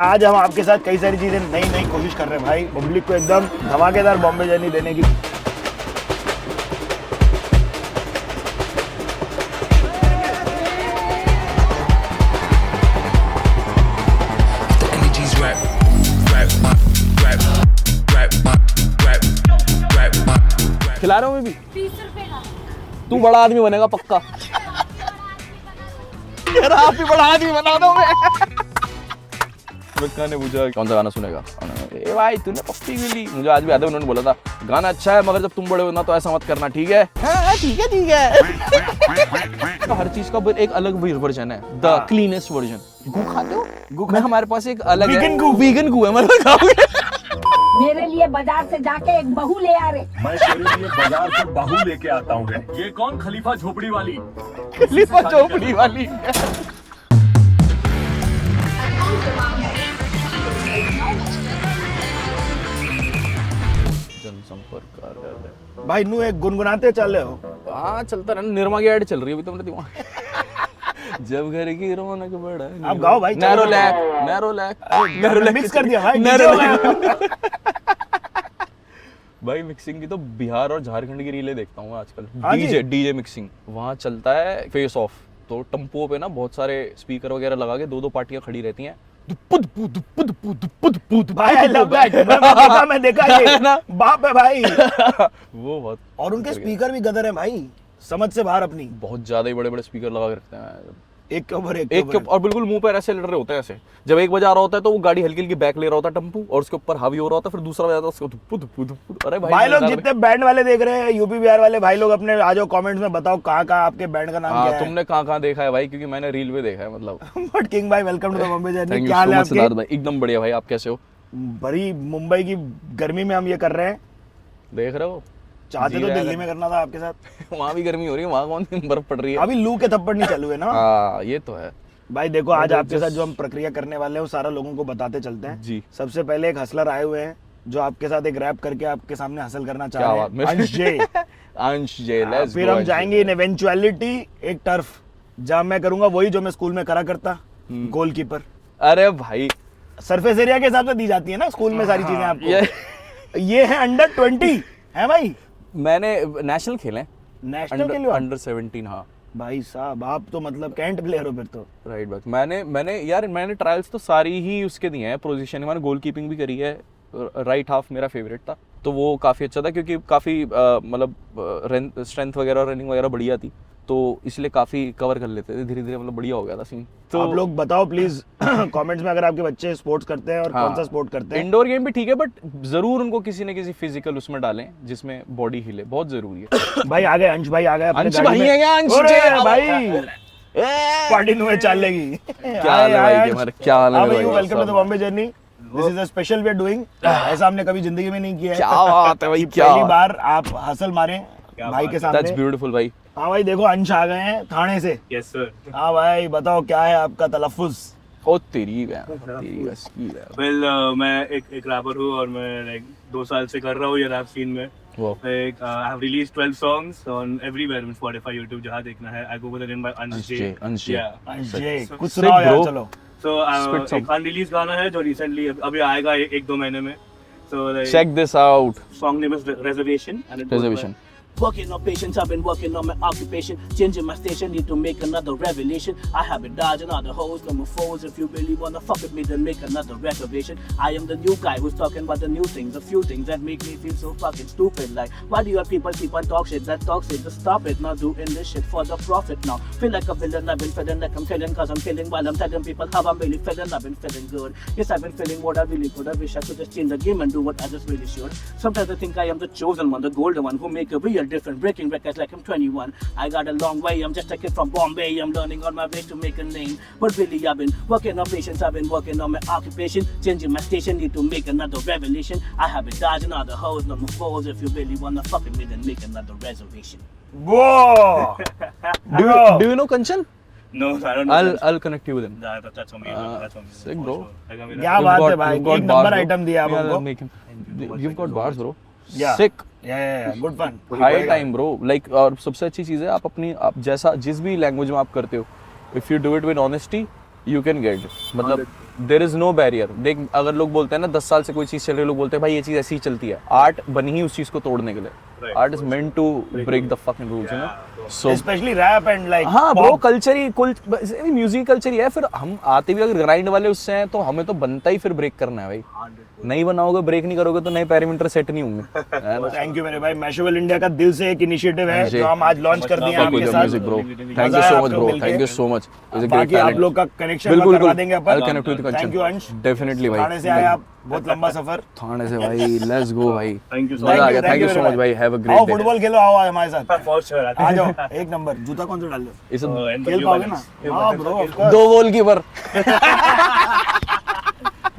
आज हम आपके साथ कई सारी चीजें नई नई कोशिश कर रहे हैं भाई, पब्लिक को एकदम धमाकेदार बॉम्बे जर्नी देने की। खिला रहा हूँ मैं भी। 20 रुपए का। तू बड़ा आदमी बनेगा पक्का। यार आप ही बड़ा आदमी बना दो मैं। ने पूछा कौन सा गाना सुनेगा, ए भाई तूने पप्पी मिली। मुझे आज भी याद है उन्होंने बोला था गाना अच्छा है मगर जब तुम बड़े हो ना तो ऐसा मत करना, ठीक है? हाँ ठीक है ठीक है। तो हर चीज का एक अलग वर्जन है, द क्लीनेस्ट वर्जन। गू खाते हो? गू में हमारे पास एक अलग है, वीगन गू है, मतलब खाओगे? मेरे लिए बाजार से जाके एक बहू ले आ रे। मैं तेरे लिए बाजार से बहू लेके आता हूँ। ये कौन? खलीफा झोपड़ी वाली। खलीफा झोपड़ी वाली। जनसंपर्क कार्यालय। भाई नू एक गुनगुनाते चल रहे हो। हाँ चलता रहा, निर्मा की ऐड चल रही है अभी तो मेरे दिमाग। जब घर की रौनक बढ़ा। आप गाओ भाई। नैरो लैक मिक्स कर दिया भाई। Narrow lack. भाई मिक्सिंग की तो बिहार और झारखंड की रीलें देखता हूँ आजकल। डीजे मिक्सिंग वहाँ चलता है, फेस ऑफ। तो टम्पो पे ना बहुत सारे स्पीकर वगैरह लगा के दो पार्टियां खड़ी रहती हैं। भाई आई लव दैट। मैं देखा ये बाप है भाई। वो बहुत, और उनके स्पीकर भी गदर है भाई, समझ से बाहर अपनी। बहुत ज्यादा ही बड़े बड़े स्पीकर लगा के रखते हैं, एक के ऊपर एक और बिल्कुल मुंह पर ऐसे लड़ रहे होते हैं। ऐसे जब एक बजा रहा होता है तो वो गाड़ी हल्की हल्की बैक ले रहा होता है टम्पू, और उसके ऊपर हावी हो रहा होता है, फिर दूसरा बजाता है उसको धुप्पू धुप्पू धुप्पू। अरे भाई लोग जितने बैंड वाले देख रहे हैं, यूपी बिहार वाले भाई लोग अपने आ जाओ कमेंट्स में बताओ कहाँ आपके बैंड का नाम क्या है। तुमने कहाँ देखा है भाई? क्योंकि मैंने रील पे देखा है मतलब। बट किंग भाई welcome to the Bombay journey. क्या हाल है आपके? एकदम बढ़िया भाई, आप कैसे हो? बड़ी मुंबई की गर्मी में हम ये कर रहे हैं। देख रहे हो, चाहते तो दिल्ली में करना था आपके साथ। वहाँ भी गर्मी हो रही है, वहाँ कौन सी बर्फ पड़ रही है? अभी लू के थप्पड़ नहीं चालू है ना। हाँ ये तो है भाई। देखो आज आपके साथ जो हम प्रक्रिया करने वाले हैं वो सारा लोगों को बताते चलते हैं जी। सबसे पहले एक हसलर आए हुए हैं जो आपके साथ एक रैप करके आपके सामने हासिल करना चाह रहे हैं। अंश जे। अंश जे, लेट्स फिर हम जाएंगे इन इवेंचुअलिटी एक टर्फ, जहाँ मैं करूंगा वही जो मैं स्कूल में करा करता, गोलकीपर। अरे भाई सरफेस एरिया के हिसाब से दी जाती है ना स्कूल में सारी चीजें आपको। ये है अंडर 20 है भाई। मैंने नेशनल खेले, नेशनल के लिए अंडर 17। हाँ भाई साहब, आप तो मतलब कैंट प्लेयर हो फिर तो। राइट बात। मैंने ट्रायल्स तो सारी ही उसके दिए हैं पोजीशन। मैंने गोल कीपिंग भी करी है, राइट हाफ मेरा फेवरेट था, तो वो काफ़ी अच्छा था क्योंकि काफ़ी मतलब स्ट्रेंथ वगैरह और रनिंग वगैरह बढ़िया थी, तो इसलिए काफ़ी कवर कर लेते थे धीरे धीरे, मतलब बढ़िया हो गया था सीन। तो आप लोग बताओ प्लीज कमेंट्स में अगर आपके बच्चे स्पोर्ट्स करते हैं और कौन सा स्पोर्ट करते हैं। इंडोर गेम भी ठीक है बट जरूर उनको किसी न किसी फिजिकल उसमें डालें जिसमें बॉडी हिले, बहुत जरूरी है। भाई आ गए अंश भाई, आ गए अपने अंश गाड़ी भाई में। है क्या? अंश भाई पार्टी नुए चलेगी। क्या हाल है भाई तुम्हारा? क्या हाल है भाई? Welcome to the Bombay journey. This is a special we are doing. ऐसा हमने कभी जिंदगी में नहीं किया है। क्या बात है भाई, क्या पहली बार आप हसल मारे भाई के सामने। दैट्स ब्यूटीफुल भाई। हाँ भाई देखो अंश आ गए हैं थाने से। Yes sir. हाँ भाई बताओ क्या है आपका तलफ्फुज? ओ तेरी बस की है। वेल मैं एक रैपर हूँ और मैं लाइक 2 साल से कर रहा हूँ ये रैप सीन में। Like I have released 12 songs on everywhere on Spotify, YouTube, जहाँ देखना है। I go with the name by Ansh J. अंश जे कुछ सुनाओ यार चलो। So एक unreleased गाना है जो recently अभी आएगा 1-2 महीने में। So like check this out. Song name is Reservation and it Reservation. Working on patience, I've been working on my occupation. Changing my station, need to make another revelation. I have been dodging all the hoes, no more foes. If you really wanna fuck with me, then make another reservation. I am the new guy who's talking about the new things, a few things that make me feel so fucking stupid. Like, why do your people keep on talk shit? That talk shit, just stop it. Not doing this shit for the profit now. Feel like a villain, I've been feeling like I'm killing, cause I'm killing while I'm telling people how I'm really feeling. I've been feeling good. Yes, I've been feeling what I really could. I wish I could just change the game and do what I just really should. Sometimes I think I am the chosen one, the golden one, who make a real difference, breaking records like I'm 21. I got a long way, I'm just a kid from Bombay. I'm learning on my way to make a name. But really I've been working on patience, I've been working on my occupation. Changing my station, need to make another revelation. I have been dodging all the hoes, no more foes. If you really wanna fuck with me, then make another reservation. Whoa! Do you know Kanchan? No, I don't know. I'll connect you with him. That's on me. That's on me. Sick bro. क्या बात है भाई, एक number item दिया आप हमको। You've got bars bro. Yeah. Sick. Yeah, good fun. High time bro. Like और सबसे अच्छी चीज़ है आप जैसा जिस भी लैंग्वेज में आप करते हो, if you do it with honesty you can get, मतलब देयर इज नो बैरियर। देख अगर लोग बोलते हैं ना 10 साल से कोई चीज चल रही है, लोग बोलते हैं भाई ये चीज ऐसी ही चलती है। आर्ट बनी ही उस चीज को तोड़ने के लिए। Art is meant to break the fucking rules, you know. So specially rap and like हाँ ब्रो, कल्चर ही म्यूजिक कल्चर ही है। फिर हम आते भी अगर ग्राइंड वाले उससे हैं तो हमें तो बनता ही फिर ब्रेक करना है भाई। नहीं बनाओगे, ब्रेक नहीं करोगे तो नए पैरामीटर सेट नहीं होंगे। थैंक यू मेरे भाई। मैशेबल इंडिया का दिल से एक इनिशिएटिव है जो हम आज लॉन्च कर दिए हैं आपके साथ। Music bro, thank you so much bro, thank you so much. Is a great बाकी आप टैलेंट। लोग का कनेक्शन बिल्कुल करवा देंगे अपन। कनेक्ट विद थैंक यू अंश, डेफिनेटली भाई। थाने से आए आप, बहुत लंबा सफर। थाने से भाई, लेट्स गो भाई। Thank you so मजा आ much. गया, थैंक यू सो मच भाई। हैव अ आओ ग्रेट डे। फुटबॉल खेलो, आओ हमारे साथ For sure. आ जाओ। एक नंबर जूता कौन सा डाल लो, इस खेल पाओगे ना? हाँ ब्रो, ऑफ कोर्स। दो गोलकीपर।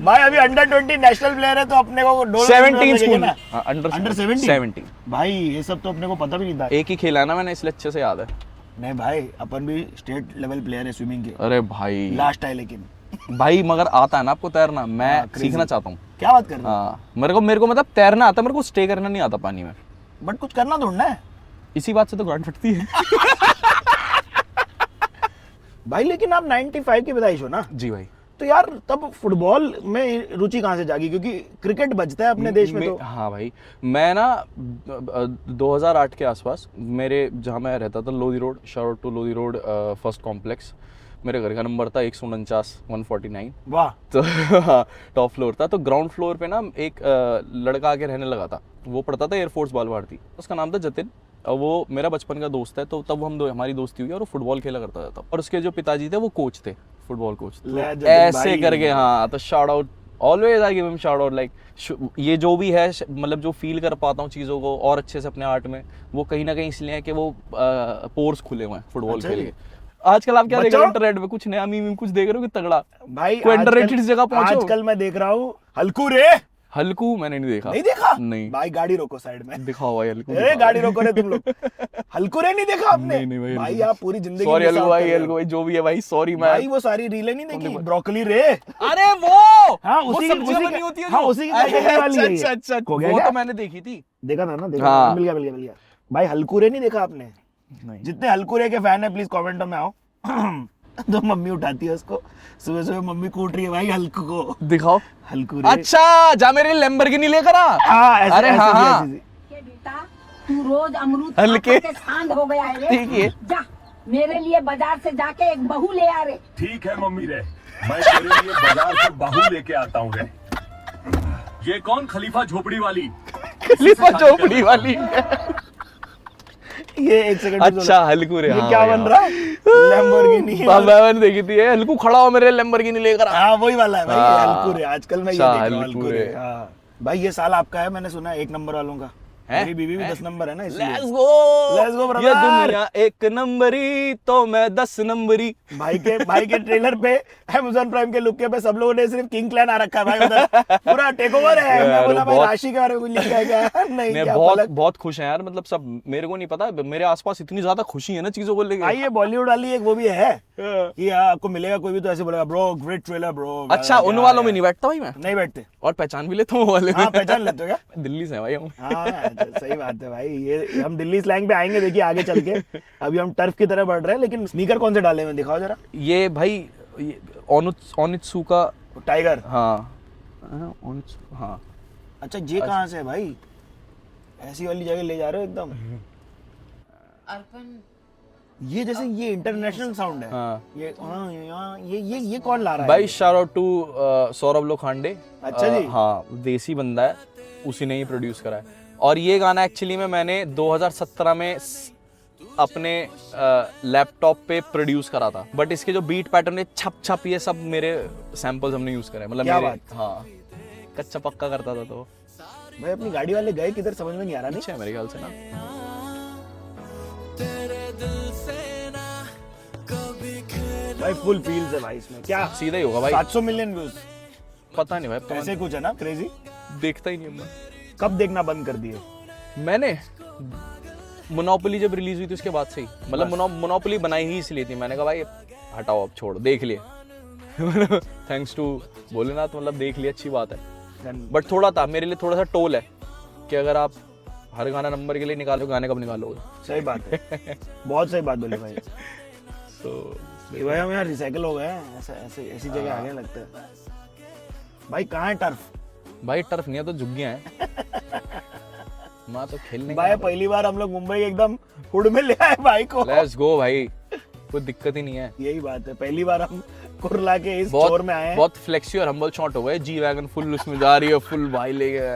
भाई अभी अंडर 20 नेशनल प्लेयर है तो अपने को 17 स्कूल में अंडर अंडर 17 भाई ये सब तो अपने को पता भी नहीं था। एक ही खेला ना मैंने, इसलिए अच्छे से याद है। नहीं भाई अपन भी स्टेट लेवल प्लेयर है स्विमिंग के, अरे भाई लास्ट है लेकिन। भाई मगर आता है ना आपको तैरना, मैं सीखना चाहता हूँ। क्या बात कर रहे हो? हाँ मेरे को मतलब तैरना आता है, मेरे को स्टे करना नहीं आता पानी में। बट कुछ करना ढूंढना है इसी बात से तो गांड फटती है। भाई। लेकिन आप 95 की पैदाइश हो ना, जी भाई। तो यार तब फुटबॉल में रुचि कहाँ से जागी? क्योंकि क्रिकेट बजता है अपने देश में तो। हाँ भाई, मैं ना 2008 के आसपास मेरे जहाँ मैं रहता था Lodhi road, shout out to Lodhi road first complex, मेरे घर का नंबर था 149 149। वाह। तो टॉप फ्लोर था। तो ग्राउंड फ्लोर पे ना एक लड़का आके रहने लगा था, वो पढ़ता था एयरफोर्स बाल भारती, उसका नाम था जतिन। और वो मेरा बचपन का दोस्त है, तो तब हमारी दोस्ती हुई और वो फुटबॉल खेला करता था। और उसके जो पिताजी थे वो कोच थे, फुटबॉल कोच। ले जतिन ऐसे भाई। करके हाँ, तो shout out always I give him shout out. Like ये जो भी है मतलब जो फील कर पाता हूँ चीज़ों को और अच्छे से अपने आर्ट में, वो कहीं ना कहीं इसलिए है कि वो पोर्स खुले हुए हैं फुटबॉल अच्छा खेल जी। के। आजकल आप क्या देख रहे हो बच्चों? इंटरनेट पे? कुछ नया मीम कुछ देख रहे हो कि तगड़ा भाई कोई अंडररेटेड जगह पहुंचो। आजकल मैं देख रहा हूँ हल्कू रे। हल्कू मैंने नहीं देखा। नहीं देखा? नहीं भाई गाड़ी रोको साइड में। दिखाओ भाई हल्कू। ए गाड़ी रोको रे तुम लोग। हल्कू रे नहीं देखा आपने? नहीं भाई, भाई आप पूरी जिंदगी सॉरी miss हल्कू out भाई, कर रहे हो। हल्कू भाई जो भी है भाई, सॉरी मैं। भाई वो सारी रीलें नहीं देखी? ब्रोकली रे। अरे वो हाँ, वो उसी सब्जियां उसी बनी होती है हाँ, जो? उसी की कैटेगरी वाली है ये। अच्छा अच्छा अच्छा, हो गया वो क्या? तो मैंने देखी थी। देखा था ना, देखा हाँ। था, मिल गया। भाई हल्कू रे नहीं देखा आपने? नहीं। जितने हल्कू रे के फैन है प्लीज कमेंट में आओ। तो मम्मी उठाती है उसको, सुबह सुबह मम्मी कूट रही है भाई हल्कू को। दिखाओ हल्कू रे। अच्छा, जा मेरे लिए लैम्बोर्गिनी लेकर आ। हाँ, ऐसे- अरे ऐसे हाँ, भी, हाँ। ऐसे भी। के बेटा तू रोज अमरूद हल्के। खा के शांत हो गया है रे। ठीक है। जा मेरे लिए बाजार से जाके एक बहू ले आ रे। ठीक है मम्मी रे, मैं तेरे लिए बाजार से बहू लेके आता हूँ रे। ये कौन खलीफा झोपड़ी वाली? खलीफा चौपड़ी वाली। ये एक सेकंड अच्छा हल्कू रे, ये हाँ क्या भाई, बन हाँ। रहा है? लैम्बोर्गिनी। मैंने देखी थी, हल्कू खड़ा हो मेरे लैम्बोर्गिनी लेकर आ। हाँ वही वाला है भाई, हाँ। हल्कू रे। आजकल मैं ये अच्छा, देख रहा हूँ हल्कू हल्कू रे। रे। हाँ भाई ये साल आपका है, मैंने सुना है 1 नंबर वालों का। हैं? मेरी बीवी भी 10 नंबर है ना इसलिए। Let's go, Let's go, brother। ये दुनिया एक नंबरी तो मैं 10 नंबरी। भाई के ट्रेलर पे Amazon प्राइम के लुक पे सब लोगों ने सिर्फ किंग क्लैन आ रखा है भाई उधर। पूरा टेक ओवर है। मैं यार, बोला भाई बहुत- राशि के बारे में कुछ लिखा है क्या? नहीं मैं क्या बहुत पलक। बहुत खुश है यार, मतलब सब मेरे को नहीं पता, मेरे आसपास इतनी ज्यादा खुशी है ना चीजों को लेके। भाई ये बॉलीवुड वाली एक वो भी है कि हाँ, आपको मिलेगा कोई भी तो ऐसे बोलेगा ब्रो ग्रेट ट्रेलर ब्रो। अच्छा, उन वालों में नहीं बैठता भाई मैं, नहीं बैठते। और पहचान भी लेता हूँ वो वाले में। हाँ पहचान लेते हो क्या? दिल्ली से है भाई हम। हाँ अच्छा, सही बात है भाई। ये हम दिल्ली स्लैंग पे आएंगे देखिए आगे चल के। अभी हम टर्फ की तरह बढ़ रहे हैं, लेकिन स्नीकर कौन से डाले हुए दिखाओ जरा। ये भाई ओनित्सु का। टाइगर। हाँ ओनित्सु, हाँ। अच्छा ये कहाँ से है भाई? ऐसी वाली जगह ले जा रहे हो एकदम। ये जैसे ये इंटरनेशनल साउंड है। हाँ। ये कौन ला रहा है? भाई shout out to Saurabh Lokhande. अच्छा जी। हाँ देसी बंदा है, उसी ने ही प्रोड्यूस करा है। और ये गाना एक्चुअली में मैंने 2017 में अपने लैपटॉप पे प्रोड्यूस करा था, बट इसके जो बीट पैटर्न है छप ये सब मेरे सैंपल्स हमने यूज करे, मतलब क्या मेरे बात? हाँ कच्चा पक्का करता था। तो भाई अपनी गाड़ी वाले गए किधर समझ में नहीं आ रहा। नहीं अच्छा है मेरे ख्याल से ना। भाई फुल फील्स है भाई इसमें। क्या सीधा ही होगा भाई, 700 मिलियन व्यूज? पता नहीं भाई, ऐसे कुछ है ना क्रेजी। देखता ही नहीं मैं। कब देखना बंद कर दिए? मैंने मोनोपोली जब रिलीज हुई थी उसके बाद से ही, मतलब मोनोपोली बनाई ही इसलिए थी, मैंने कहा भाई हटाओ अब छोड़, देख लिए। थैंक्स टू भोलेनाथ, मतलब देख लिया, अच्छी बात है। बट थोड़ा था मेरे लिए, थोड़ा सा टोल है कि अगर आप हर गाना नंबर के लिए निकालो, गाने कब निकालोगे? सही बात है, बहुत सही बात बोली भाई। तो भाई हम यहाँ रिसाइकल हो गए हैं, ऐसे ऐसी जगह आ गए लगता है। भाई कहाँ है टर्फ? भाई टर्फ नहीं है तो झुग्गियां हैं। मैं तो खेलने भाई पहली बार हम लोग मुंबई एकदम हुड में ले आए भाई को। लेट्स गो भाई, कोई दिक्कत ही नहीं है। यही बात है, पहली बार हम कुर्ला के इस चोर में आए हैं। बहुत फ्लेक्सी और हम्बल शॉट हो गए। जी वैगन फुल उसमें जा रही है, फुल भाई ले गए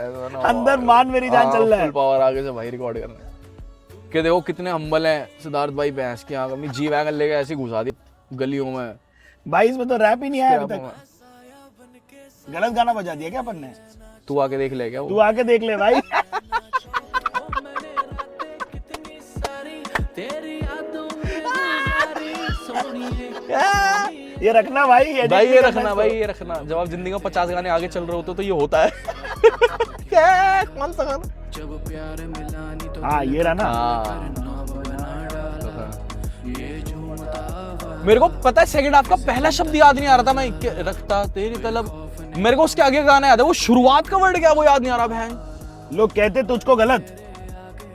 अंदर मान मेरी जान चल रहा है। फुल पावर आगे से भाई रिकॉर्ड करने के। देखो कितने हम्बल हैं सिद्धार्थ भाई, भैंस की आंख में जी वैगन लेके ऐसे घुसा दी गलियों में। भाई इसमें तो रैप ही नहीं आया अभी तक। गलत गाना बजा दिया क्या अपन ने? तू आके देख ले क्या तू आके देख ले भाई। ये रखना भाई, ये रखना भाई, ये रखना। जब आप जिंदगी में 50 गाने आगे चल रहे होते तो ये होता है। क्या कौन सा गाना? हाँ ये रहा ना। मेरे को पता है सेकंड हाफ का पहला शब्द याद नहीं आ रहा था। मैं रखता तेरी तलब, मेरे को उसके आगे गाना याद है। वो शुरुआत का वर्ड क्या वो याद नहीं आ रहा बहन। लोग कहते तुझको गलत।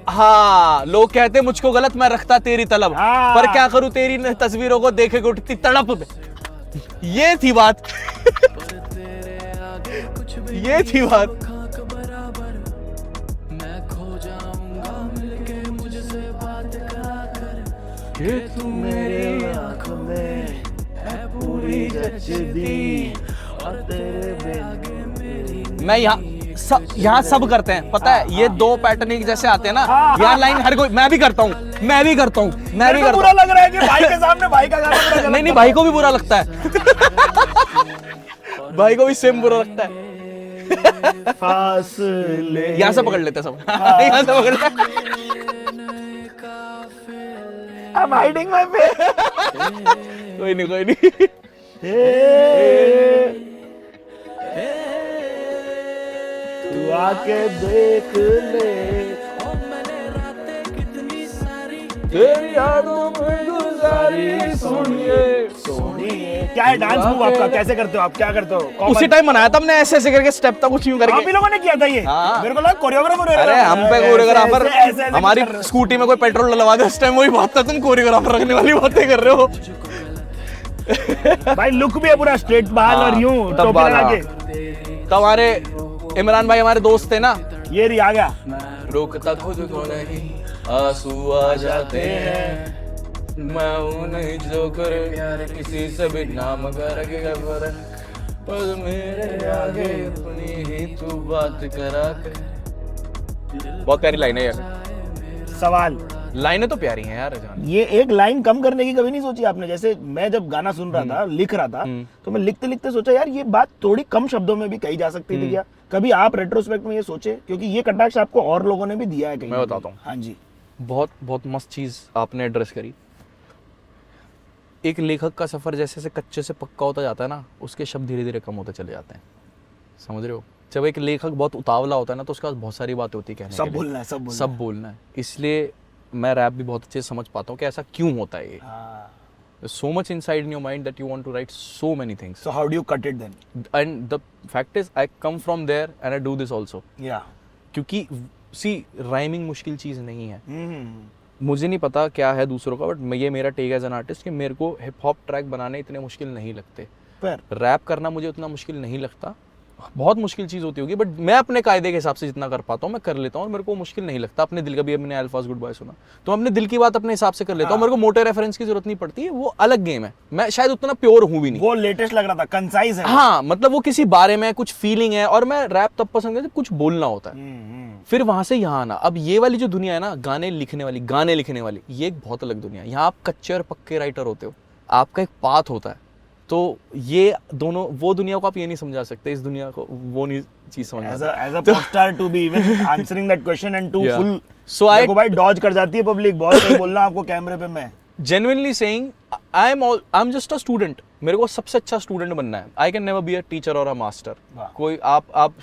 हाँ लोग कहते मुझको गलत, मैं रखता तेरी तलब। हाँ। पर क्या करूं तेरी तस्वीरों को देखे के उठती तड़प। ये थी बात। ये थी बात। कि तू मेरे आँखों में है पूरी जचदी और तेरे बिन मैं यहाँ सब करते हैं पता है। ये दो पैटर्न एक जैसे आते हैं ना। यहाँ लाइन हर कोई, मैं भी करता हूँ। बुरा लग रहा है कि भाई के सामने भाई का गाना। नहीं भाई को भी बुरा लगता है। भाई को भी सेम बुरा लगता है। फासले यहाँ से पकड़ लेते हैं सब। यहाँ से पकड़ लेते। I'm hiding my face. कोई नहीं। तू आके देख ले तेरी यादों में गुजारी सोनिए। क्या है डांस मूव आपका? कैसे करते हो आप? क्या करते हो? उसी टाइम बनाया था हमने, ऐसे करके स्टेप तक कुछ यूं करके। आप ही लोगों ने किया था ये? हाँ। मेरे को लगा कोरियोग्राफर। अरे हम पे कोरियोग्राफर, हमारी स्कूटी में कोई पेट्रोल डलवा दे उस टाइम वही बात था। तुम कोरियोग्राफर रखने वाली बातें कर रहे हो। भाई लुक भी है पूरा स्ट्रेट बाल और यूं टोपी लगा के। हमारे इमरान भाई हमारे दोस्त थे ना। ये रही आ गया। रोकता खुद को नहीं, आंसू आ जाते हैं। मैं हूं नहीं जो करे प्यार किसी से भी नाम करके खबर, पर मेरे आगे अपनी ही तू बात करा कर। बहुत प्यारी लाइन है यार। सवाल लाइनें तो प्यारी हैं यार जान। ये एक लाइन कम करने की कभी नहीं सोची आपने? जैसे मैं जब गाना सुन रहा था, लिख रहा था, तो मैं लिखते लिखते सोचा यार ये बात थोड़ी कम शब्दों में भी कही जा सकती थी क्या? कभी आप रेट्रोस्पेक्ट में ये सोचे? क्योंकि ये कटाक्ष आपको और लोगों ने भी दिया है कहीं। मैं बताता हूँ। हाँ जी। बहुत बहुत मस्त चीज आपने एड्रेस करी। एक लेखक का सफर जैसे जैसे कच्चे से पक्का होता जाता है ना, उसके शब्द धीरे धीरे कम होते चले जाते हैं। समझ रहे हो? जब एक लेखक बहुत उतावला होता है ना, तो उसके पास बहुत सारी बातें होती है कहने के लिए। सब बोलना है। इसलिए मैं रैप भी बहुत अच्छे से समझ पाता हूँ कि ऐसा क्यों होता है। ये so much inside in your mind that you want to write so many things. So how do you cut it then? And the fact is I come from there and I do this also. Yeah. क्योंकि see rhyming मुश्किल चीज़ नहीं है। मुझे नहीं पता क्या है दूसरों का, बट ये मेरा टेक एज एन आर्टिस्ट कि मेरे को हिप हॉप ट्रैक बनाने इतने मुश्किल नहीं लगते। पर रैप करना मुझे उतना मुश्किल नहीं लगता। बहुत मुश्किल चीज़ होती होगी, बट मैं अपने कायदे के हिसाब से जितना कर पाता हूँ मैं कर लेता हूँ और मेरे को मुश्किल नहीं लगता। अपने दिल का भी, मैंने अल्फाज गुड बॉय सुना तो अपने दिल की बात अपने हिसाब से कर लेता हूँ। मेरे को मोटे रेफरेंस की जरूरत नहीं पड़ती है। वो अलग गेम है। मैं शायद उतना प्योर हूँ भी नहीं। वो लेटेस्ट लग रहा था, कंसाइज है। हाँ मतलब वो किसी बारे में कुछ फीलिंग है। और मैं रैप तब पसंद करता जब कुछ बोलना होता है। फिर वहां से यहाँ आना। अब ये वाली जो दुनिया है ना, गाने लिखने वाली, ये एक बहुत अलग दुनिया है। यहाँ आप कच्चे और पक्के राइटर होते हो, आपका एक पाथ होता है। तो ये दोनों, वो दुनिया को आप ये नहीं समझा सकते, इस दुनिया को वो नहीं चीज समझ as a pop star to be even answering that question and to Yeah. full So I देखो भाई डॉज कर जाती है पब्लिक। बहुत सही बोलना आपको कैमरे पे। मैं genuinely saying I'm just a student. मेरे को सबसे अच्छा स्टूडेंट बनना है। I can never be a teacher or a master. कोई आप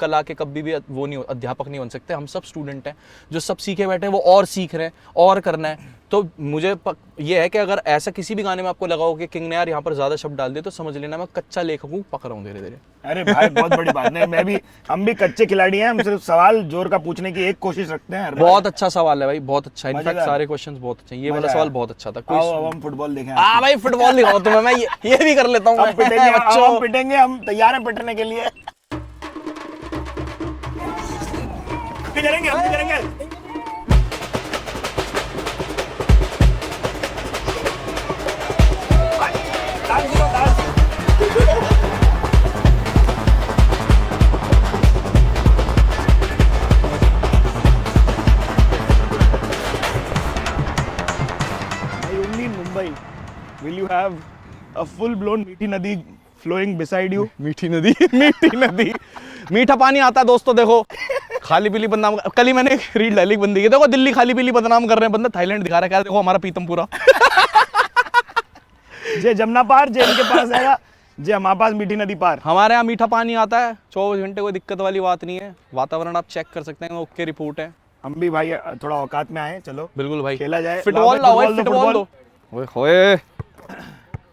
कल आके कभी भी वो नहीं, अध्यापक नहीं बन सकते। हम सब स्टूडेंट हैं जो सब सीखे बैठे हैं, वो और सीख रहे हैं और करना है। तो मुझे ये है कि अगर ऐसा किसी भी गाने में आपको लगा हो कि किंग ने यार यहाँ पर ज्यादा शब्द डाल दिए, तो समझ लेना मैं कच्चा लेखक हूँ, पक रहा हूँ धीरे धीरे। अरे भाई बहुत बड़ी बात नहीं। मैं भी, हम भी कच्चे खिलाड़ी हैं। हम सिर्फ सवाल जोर का पूछने की एक कोशिश रखते हैं। बहुत अच्छा सवाल है भाई, बहुत अच्छा। इनफैक्ट मजेदार। सारे क्वेश्चंस बहुत अच्छे हैं। ये वाला सवाल बहुत अच्छा था। आओ हम फुटबॉल फुटबॉल देखें हाँ भाई फुटबॉल दिखाओ तुम्हें, मैं ये भी कर लेता हूँ हम पिटेंगे, बच्चों। हम पिटेंगे, हम तैयार हैं पिटने के लिए। करेंगे, हम करेंगे। डांस करो, dance. Only in Mumbai will you have a full-blown मीठी नदी flowing beside you. मीठी नदी मीठी नदी, मीठा पानी आता है दोस्तों। देखो खाली पीली बदनाम, कल ही मैंने एक रील डाली बंदी की, देखो दिल्ली खाली पीली बदनाम कर रहे हैं, बंदा थाईलैंड दिखा रहा है, क्या देखो हमारा पीतमपुरा। जे जमुना पार, जे इनके पास आएगा, जे हमारे पास मीठी नदी पार। हमारे यहाँ मीठा पानी आता है 24 घंटे, कोई दिक्कत वाली बात नहीं है। वातावरण आप चेक कर सकते हैं, ओके रिपोर्ट है। हम भी भाई थोड़ा औकात में आए, चलो बिल्कुल भाई, खेला जाए। फुटबॉल लाओ भाई, फुटबॉल फुटबॉल दो। दो। ओए होए,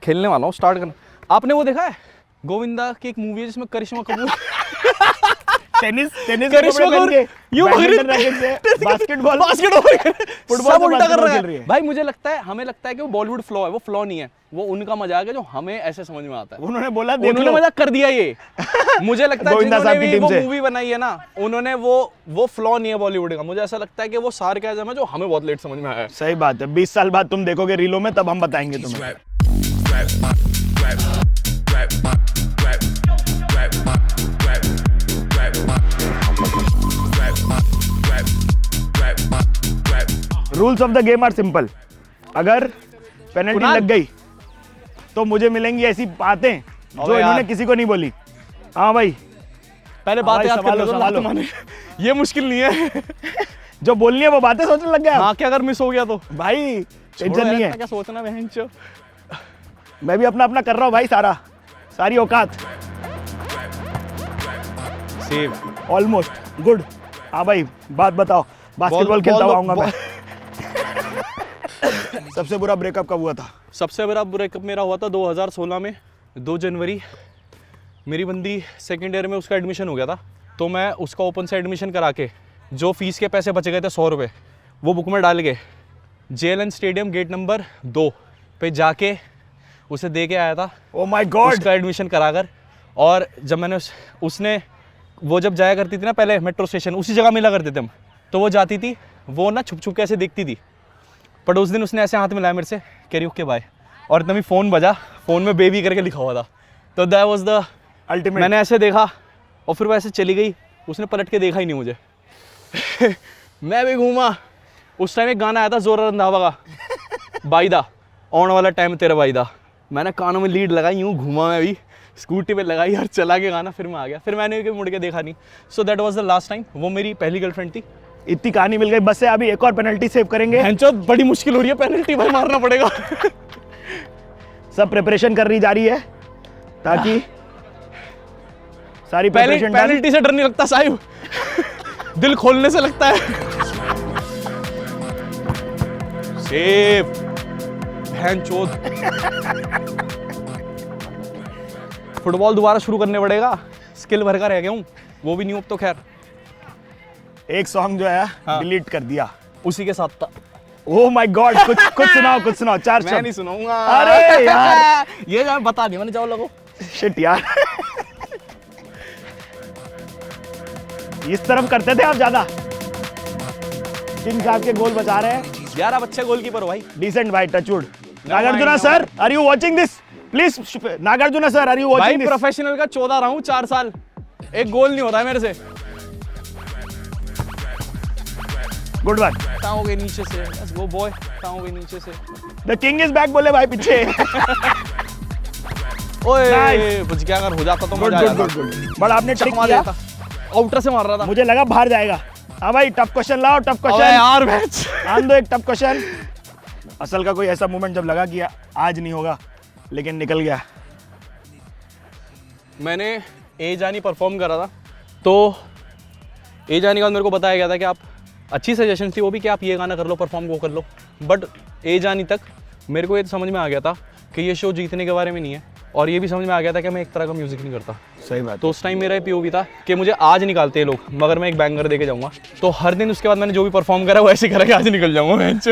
खेलने वाला हूँ, स्टार्ट करना। आपने वो देखा है गोविंदा की एक मूवी है जिसमें करिश्मा कपूर टेनिस करिश्मा कपूर बास्केटबॉल फुटबॉल सब उल्टा कर रहा खेल रही है भाई। मुझे लगता है, हमें लगता है कि वो बॉलीवुड फ्लॉ है, वो फ्लॉ नहीं है, वो उनका मजाक है जो हमें ऐसे समझ में आता है। उन्होंने बोला देख उन्होंने लो। मजाक कर दिया ये। मुझे लगता है गोविंदा जिन्होंने साहब की भी टीम वो से। मूवी बनाई है ना, उन्होंने वो फ्लॉ नहीं है बॉलीवुड का। मुझे ऐसा लगता है कि वो सार्केज़म है जो हमें बहुत लेट समझ में आया है। सही बात है, 20 साल बाद तुम देखोगे रीलों में, तब हम बताएंगे तुम्हें। Rules of the game are simple. अगर पेनल्टी कुणाल? लग गई तो मुझे मिलेंगी ऐसी बातें जो अबे इन्होंने यार। किसी को नहीं बोली। हाँ भाई, पहले बात भाई, याद कर संभालो, लो, संभालो। लात मारने। ये मुश्किल नहीं है। जो बोलनी है वो बातें सोचने लग गया। हाँ, क्या अगर मिस हो गया तो भाई टेंशन छोड़ो नहीं यार, है, क्या सोचना बहन चो। मैं भी अपना अपना कर रहा हूँ भाई, सारी औकात सेव ऑलमोस्ट गुड। हाँ भाई, बात बताओ, बास्केटबॉल खेलता हुआ आऊंगा मैं। सबसे बुरा ब्रेकअप कब हुआ था? सबसे बड़ा ब्रेकअप मेरा हुआ था 2016 में 2 जनवरी। मेरी बंदी सेकेंड ईयर में, उसका एडमिशन हो गया था, तो मैं उसका ओपन से एडमिशन करा के जो फीस के पैसे बच गए थे 100 रुपये, वो बुक में डाल के JLN स्टेडियम गेट नंबर 2 पे जाके उसे दे के आया था। Oh my God. उसका एडमिशन कराकर, और जब मैंने वो जब जाया करती थी ना पहले मेट्रो स्टेशन, उसी जगह मिला करते थे हम, तो वो जाती थी, वो ना छुप छुप के ऐसे देखती थी। बट उस दिन उसने ऐसे हाथ मिलाया मेरे से, कह रही ओके बाय, और तभी फ़ोन बजा, फ़ोन में बेबी करके लिखा हुआ था। तो दैट वाज द अल्टीमेट। मैंने ऐसे देखा और फिर वो ऐसे चली गई, उसने पलट के देखा ही नहीं मुझे। मैं भी घूमा। उस टाइम एक गाना आया था जोरा रंधावा का, बाईदा, आने वाला टाइम तेरा बाईदा। मैंने कानों में लीड लगाई, यूँ घूमा मैं भी, स्कूटी पे लगाई और चला के गाना, फिर मैं आ गया। फिर मैंने मुड़ के देखा नहीं। So that was the last time. वो मेरी पहली गर्लफ्रेंड थी। इतनी कहानी मिल गई, बस से अभी एक और पेनल्टी सेव करेंगे। बहनचोद बड़ी मुश्किल हो रही है, पेनल्टी भाई मारना पड़ेगा। सब प्रिपरेशन कर रही जा रही है ताकि सारी प्रिपरेशन डन। पेनल्टी से डर नहीं लगता साहिब, दिल खोलने से लगता है। सेफ बहनचोद। फुटबॉल दोबारा शुरू करने पड़ेगा, स्किल भर का रह गया हूँ, वो भी नहीं अब तो खैर। एक सॉन्ग जो है हाँ। डिलीट कर दिया। उसी के साथ था। ओह माय गॉड, कुछ सुनाओ, 4 मैं शब्द। नहीं सुनाऊंगा। अरे यार, ये जो बता दिया मैंने, जाओ लगो। शिट यार। इस तरफ करते थे आप ज्यादा। किन साहब के गोल बचा रहे हैं। यार आप अच्छे गोलकीपर हो भाई। डिसेंट भाई, touchwood. No Nagarjuna mind, no sir, are you watching this? Please Nagarjuna sir, are you भाई वाचिंग दिस? प्रोफेशनल का 14 रहा हूँ 4 साल, एक गोल नहीं हो रहा है मेरे से। Good one. टाँगों के नीचे से, बस वो बॉय, टाँगों के नीचे से। द किंग इज बैक बोले भाई पीछे। ओए Nice. कुछ क्या अगर हो जाता तो गुड मजा आ गुड जाता। Good good. बट आपने ट्रिक चकमा किया, देता, आउटर से मार रहा था। मुझे लगा बाहर जाएगा। हाँ भाई, टफ क्वेश्चन लाओ, टफ अबे क्वेश्चन। यार मैच। आन दो एक टफ क्वेश्चन। असल का कोई ऐसा मोमेंट जब लगा कि आज नहीं होगा, लेकिन निकल गया। मैंने ए जानी परफॉर्म करा था, तो ए जानी के बाद मेरे को बताया गया था कि आप, अच्छी सजेशन थी वो भी कि आप ये गाना कर लो, परफॉर्म वो कर लो। बट ए जानी तक मेरे को ये समझ में आ गया था कि ये शो जीतने के बारे में नहीं है, और ये भी समझ में आ गया था कि मैं एक तरह का म्यूजिक नहीं करता। सही बात। तो उस टाइम मेरा पीओवी था कि मुझे आज निकालते हैं लोग, मगर मैं एक बैंगर दे के जाऊँगा। तो हर दिन उसके बाद मैंने जो भी परफॉर्म करा वो ऐसे करा कि आज निकल जाऊँगा मैच।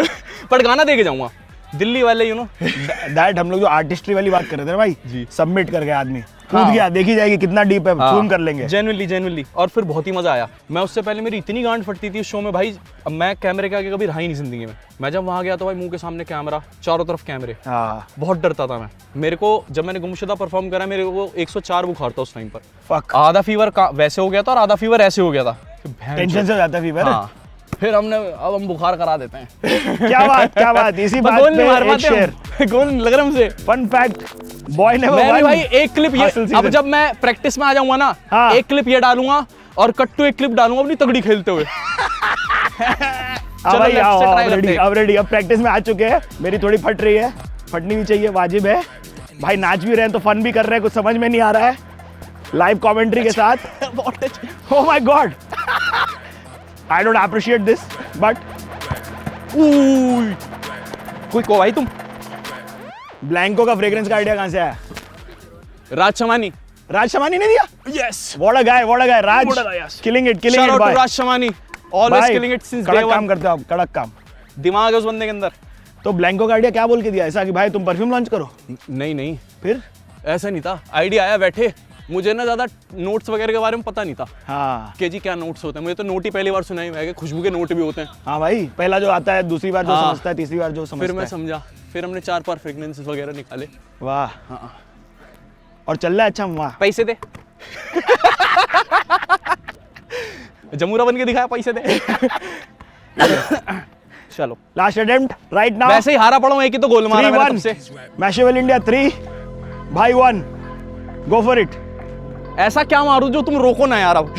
बट गाना दे के जाऊँगा। दिल्ली वाले यू नो दैट हम लोग जो आर्टिस्ट्री वाली बात कर रहे थे ना भाई जी। सबमिट कर गया आदमी हाँ। कूद गया, देखी जाएगी कितना डीप है, जूम कर लेंगे। जेन्युइनली और फिर बहुत ही मजा आया। मैं उससे पहले मेरी इतनी गांड फटती थी उस शो में भाई, अब मैं कैमरे के आगे कभी रहा ही नहीं जिंदगी में। मैं जब वहां गया तो भाई मुंह के सामने कैमरा, चारों तरफ कैमरे, हाँ बहुत डरता था मैं। मेरे को जब मैंने गुमशुदा परफॉर्म करा मेरे को 104 बुखार था उस टाइम पर। फक, आधा फीवर वैसे हो गया था और आधा फीवर ऐसे हो गया था। टेंशन से हो जाता है फीवर। हाँ, फिर अब हम बुखार करा देते हैं। क्या बात इसी बात गोल नहीं मार पे एक पाते शेर। हम, गोल लग रहा हमसे। फन फैक्ट, बॉय नेवर मैं वन। भाई एक क्लिप ये, hustle अब season। जब मैं प्रैक्टिस में आ जाऊंगा ना, हाँ। एक क्लिप ये डालूंगा और कट टू एक क्लिप डालूंगा अपनी तगड़ी खेलते हुए। हाँ भाई left आओ से आओ, try अब करते रेडी हैं। अब रेडी, अब प्रैक्टिस में आ चुके हैं। मेरी थोड़ी फट रही है, फटनी भी चाहिए, वाजिब है भाई। नाच भी रहे हैं तो फन भी कर रहे हैं, कुछ समझ में नहीं आ रहा है लाइव कमेंट्री के साथ। Oh my God, I don't appreciate this but कोई को भाई तुम ब्लैंको का फ्रेग्रेंस का आइडिया कहां से आया? राज शमानी। राज शमानी ने दिया? Yes, what a guy, Raj What a guy, yes. Killing it shout out भाई। टू राज शमानी, ऑलवेज भाई, किलिंग इट सिंस डे कड़क काम वन। करते हो आप, कड़क काम। दिमाग है उस बंदे के अंदर। तो ब्लैंको का आइडिया क्या बोल के दिया ऐसा कि भाई तुम परफ्यूम लॉन्च करो? नहीं फिर ऐसा नहीं था। आइडिया आया बैठे, मुझे ना ज्यादा नोट्स वगैरह के बारे में पता नहीं था हाँ कि जी क्या नोट्स होते हैं। मुझे तो नोट ही पहली बार सुना ही है, खुशबू के नोट भी होते हैं। हाँ भाई, पहला जो आता है, दूसरी बार जो हाँ। समझता है, तीसरी बार जो समझता फिर मैं है। समझा, फिर हमने 4-5 फ्रेग्रेंसेस वगैरह निकाले। वाह, हाँ, और चल रहा है अच्छा? वाह, पैसे दे। जमूरा बन के दिखाया, पैसे दे। चलो, लास्ट अटेम्प्ट राइट नाउ। वैसे ही हारा पड़ा हूं, एक ही तो गोल मारा मैंने तब से। मैशेबल इंडिया 3 भाई 1, गो फॉर इट। ऐसा क्या मारूं जो तुम रोको ना यार। अब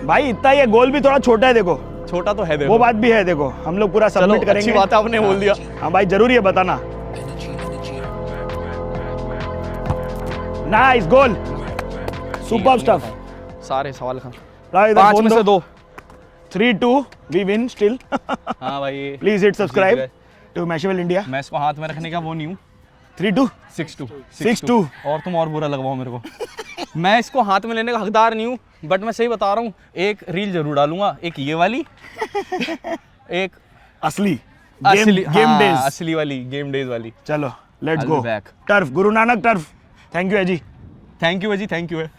भाई इतना ही है, गोल भी थोड़ा छोटा है देखो, छोटा तो है देखो। वो बात भी है देखो, हम लोग पूरा चलो, सबमिट करेंगे। अच्छी बात है आपने बोल दिया। हाँ भाई जरूरी है बताना। Nice goal, super stuff. सारे सवाल खान। 5 5 में से 2। 3-2 वी विन स्टिल। हाँ भाई, प्लीज हिट सब्सक्राइब गए। To Mashable India. मैं इसको हाथ में रखने का वो नहीं हूँ। 3-2 6-2 6-2 और तुम और बुरा लगवाओ मेरे को। मैं इसको हाथ में लेने का हकदार नहीं हूँ, बट मैं सही बता रहा हूँ, एक रील जरूर डालूंगा, एक ये वाली, एक असली असली गेम डेज। असली वाली, गेम डेज वाली। चलो let's I'll go. be back. Turf, Guru Nanak turf. Thank you है जी। थैंक यू जी, थैंक यू है।